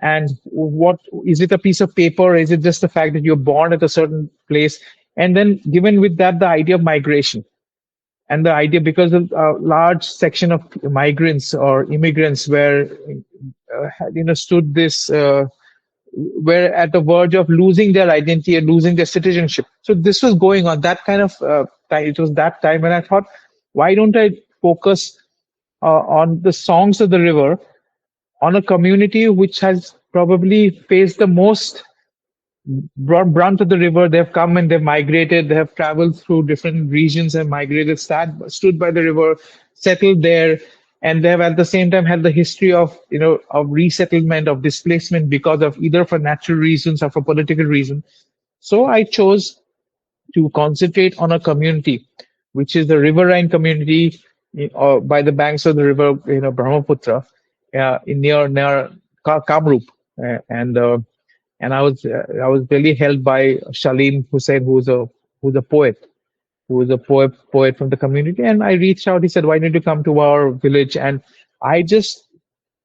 Speaker 2: and what is it, a piece of paper, is it just the fact that you're born at a certain place, and then given with that the idea of migration, and the idea because a large section of migrants or immigrants were stood this were at the verge of losing their identity and losing their citizenship. So this was going on that kind of time. It was that time when I thought, why don't I focus on the songs of the river, on a community which has probably faced the most brunt of the river. They've come and they've migrated. They have traveled through different regions and migrated, stood by the river, settled there, and they have at the same time had the history of of resettlement, of displacement because of either for natural reasons or for political reasons. So I chose to concentrate on a community, which is the riverine community by the banks of the river, Brahmaputra, near Kamrup, and I was really helped by Shalim Hussain, who's a poet, who is a poet from the community. And I reached out. He said, "Why don't you come to our village?" And I just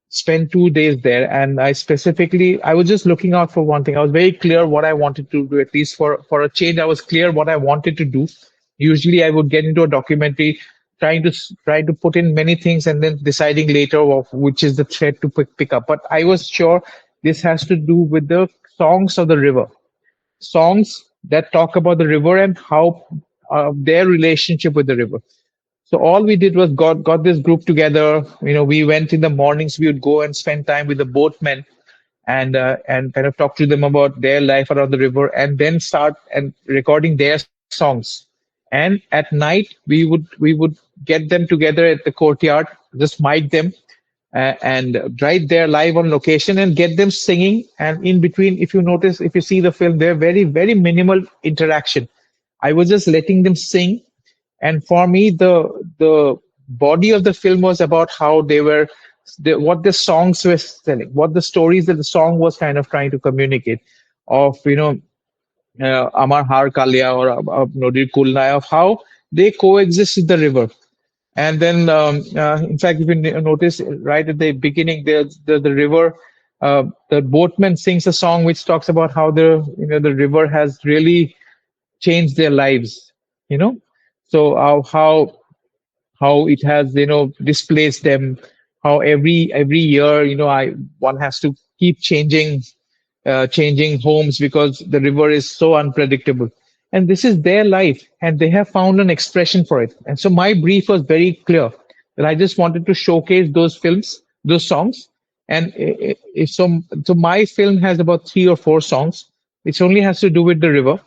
Speaker 2: spent 2 days there, and I was just looking out for one thing. I was very clear what I wanted to do, at least for a change. I was clear what I wanted to do. Usually I would get into a documentary trying to put in many things and then deciding later of which is the thread to pick up, but I was sure this has to do with the songs of the river, songs that talk about the river and how their relationship with the river. So all we did was got this group together. We went in the mornings. We would go and spend time with the boatmen and kind of talk to them about their life around the river, and then start and recording their songs. And at night we would get them together at the courtyard, just mic them, and right there live on location and get them singing. And in between, if you see the film, they're very, very minimal interaction. I was just letting them sing, and for me the body of the film was about how what the songs were telling, what the stories that the song was kind of trying to communicate, of Amar Har Kalia, or Nodir Kul Nai, of how they coexist with the river. And then in fact, if you notice right at the beginning, the river, the boatman sings a song which talks about how the river has really changed their lives, you know so how it has displaced them, how every year I one has to keep changing homes because the river is so unpredictable. And this is their life, and they have found an expression for it. And so my brief was very clear, that I just wanted to showcase those films, those songs. And so my film has about 3 or 4 songs, which only has to do with the river,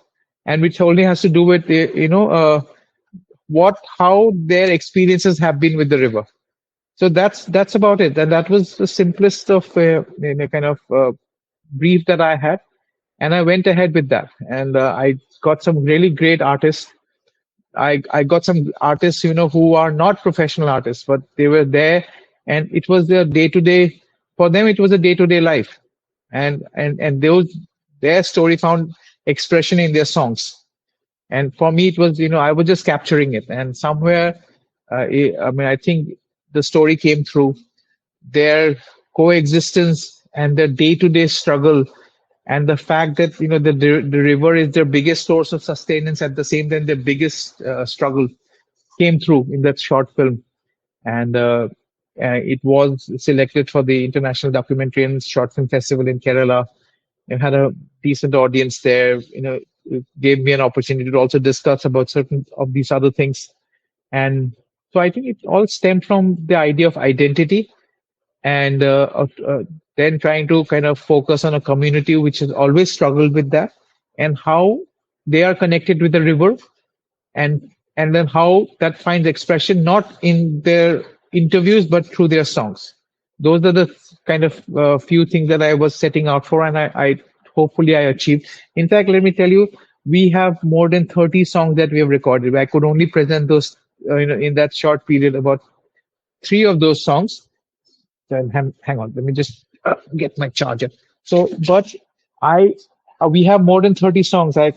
Speaker 2: and which only has to do with how their experiences have been with the river. So that's about it. And that was the simplest of kind of brief that I had, and I went ahead with that. And I got some really great artists. I got some artists who are not professional artists, but they were there, and it was their day to day. For them, it was a day to day life, and their story found expression in their songs. And for me, it was I was just capturing it, and somewhere, I mean, I think the story came through their coexistence and their day-to-day struggle, and the fact that the river is their biggest source of sustenance, at the same time their biggest struggle, came through in that short film. And it was selected for the International Documentary and Short Film Festival in Kerala. It had a decent audience there. It gave me an opportunity to also discuss about certain of these other things. And so I think it all stemmed from the idea of identity, and then trying to kind of focus on a community which has always struggled with that, and how they are connected with the river, and then how that finds expression not in their interviews but through their songs. those are the kind of few things that I was setting out for, and I hopefully I achieved. In fact, let me tell you, we have more than 30 songs that we have recorded. I could only present those, in that short period, about three of those songs. Then hang on, let me just get my charger. So, but I we have more than 30 songs. I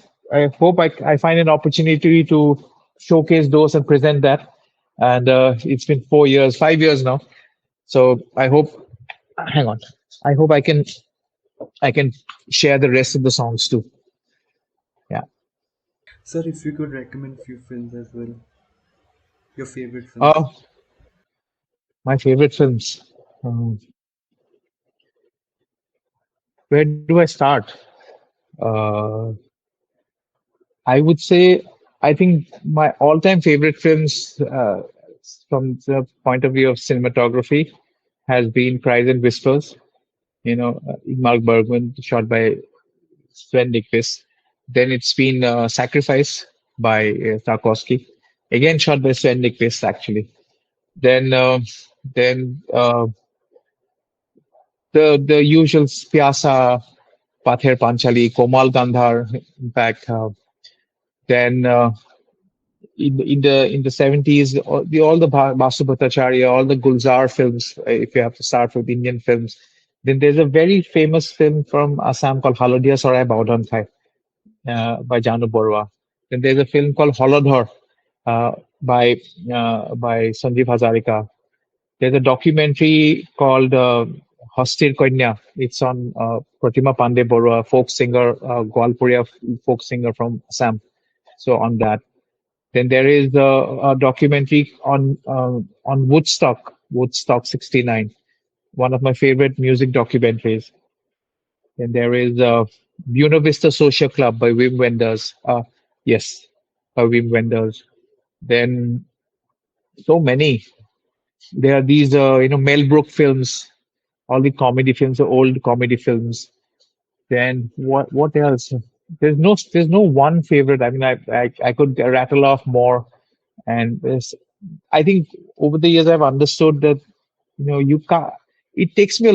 Speaker 2: hope I find an opportunity to showcase those and present that. And it's been 4 years, 5 years now. So I hope, hang on, I hope I can share the rest of the songs too. Yeah.
Speaker 1: Sir, if you could recommend few films as well, your favorite films.
Speaker 2: Uh, my favorite films. Um, where do I start? Uh, I would say I think my all-time favorite films, from the point of view of cinematography, has been Cries and Whispers. Ingmar Bergman, shot by Sven Nykvist. Then it's been Sacrifice by Tarkovsky, again shot by Sven Nykvist actually. Then the usual Pyasa, Pather Panchali, Komal Gandhar. In fact, then in the 70s, all the Basu Bhattacharya, all the Gulzar films. If you have to start with Indian films, then there's a very famous film from Assam called Halodia Sarai Baudhan Khai, by Janu Borwa. Then there's a film called Holodhar, uh, by Sanjeev Hazarika. There's a documentary called Hastir Kanya. It's on Pratima Pandey Borua, folk singer, Gwalpuria folk singer from Assam. So on that. Then there is a documentary on Woodstock '69, one of my favorite music documentaries. Then there is Buena Vista Social Club by Wim Wenders. Yes, by Wim Wenders. Then so many. There are these, Mel Brooks films, all the comedy films, the old comedy films. Then what else? There's no one favorite. I mean, I could rattle off more, and I think over the years I've understood that you can't. It takes me a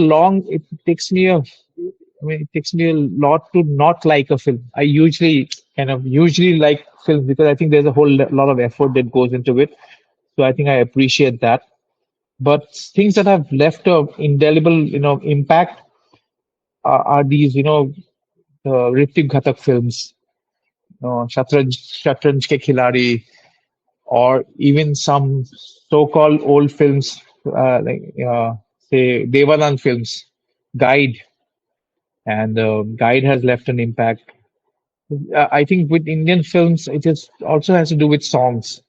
Speaker 2: lot to not like a film. I usually like films because I think there's a whole lot of effort that goes into it. So I think I appreciate that. But things that have left a indelible, impact are these, Ritik Ghatak films, Shatranj Ke Khiladi, or even some so-called old films, say Devanand films, Guide, and Guide has left an impact. I think with Indian films, it is also has to do with songs.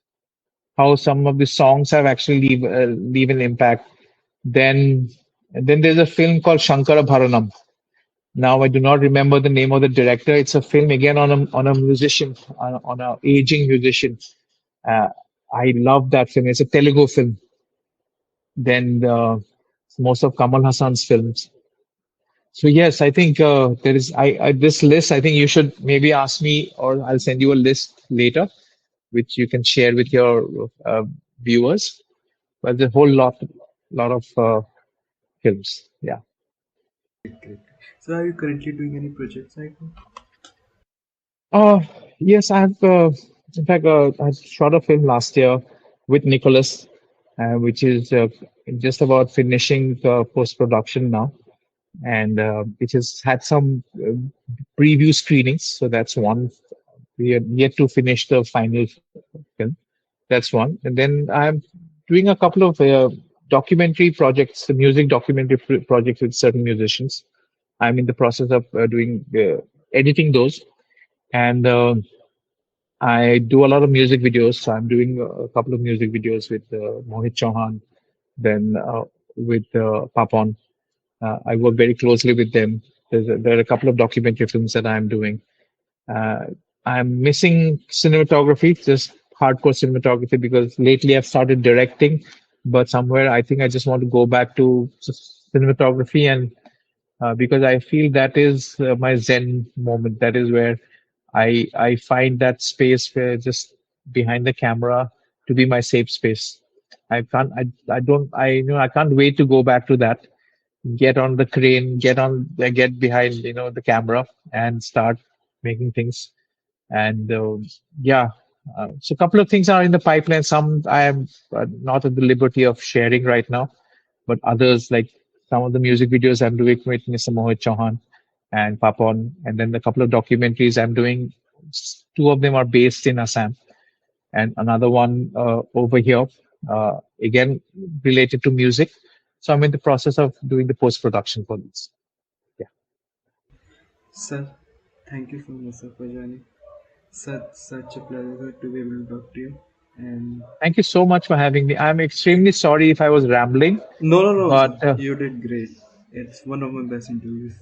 Speaker 2: How some of the songs have actually leave an impact. Then then there's a film called Shankara Bharanam. Now I do not remember the name of the director. It's a film again on a musician, on a aging musician. Uh, I love that film. It's a Telugu film. Then most of Kamal Hassan's films. So yes, I think there is this list. I think you should maybe ask me, or I'll send you a list later, which you can share with your viewers. But there's a whole lot of films. Yeah.
Speaker 1: Great, great. So, are you currently doing any projects right now?
Speaker 2: Uh, yes, I have. In fact, I shot a film last year with Nicholas, which is just about finishing the post production now, and which has had some preview screenings. So that's one. We are yet to finish the final film. That's one. And then I'm doing a couple of documentary projects, the music documentary projects with certain musicians. I'm in the process of doing editing those, and I do a lot of music videos. So I'm doing a couple of music videos with Mohit Chauhan, then with Papon. I work very closely with them. There are a couple of documentary films that I'm doing. Uh, I'm missing cinematography, just hardcore cinematography, because lately I've started directing, but somewhere I think I just want to go back to cinematography, and because I feel that is my Zen moment. That is where I find that space where just behind the camera to be my safe space. I can't. I don't. I can't wait to go back to that. Get on the crane. Get behind. The camera and start making things. And yeah, so a couple of things are in the pipeline. Some I am not at the liberty of sharing right now, but others, like some of the music videos I'm doing with Mr. Mohit Chauhan and Papon, and then a couple of documentaries I'm doing. Two of them are based in Assam, and another one over here, again related to music. So I'm in the process of doing the post production for these. Yeah.
Speaker 1: Sir, thank you so much, sir, for joining. Such a pleasure to be able to talk to you. And
Speaker 2: Thank you so much for having me. I'm extremely sorry if I was rambling,
Speaker 1: no, no, no,
Speaker 2: but
Speaker 1: sir, you did great. It's one of my best interviews.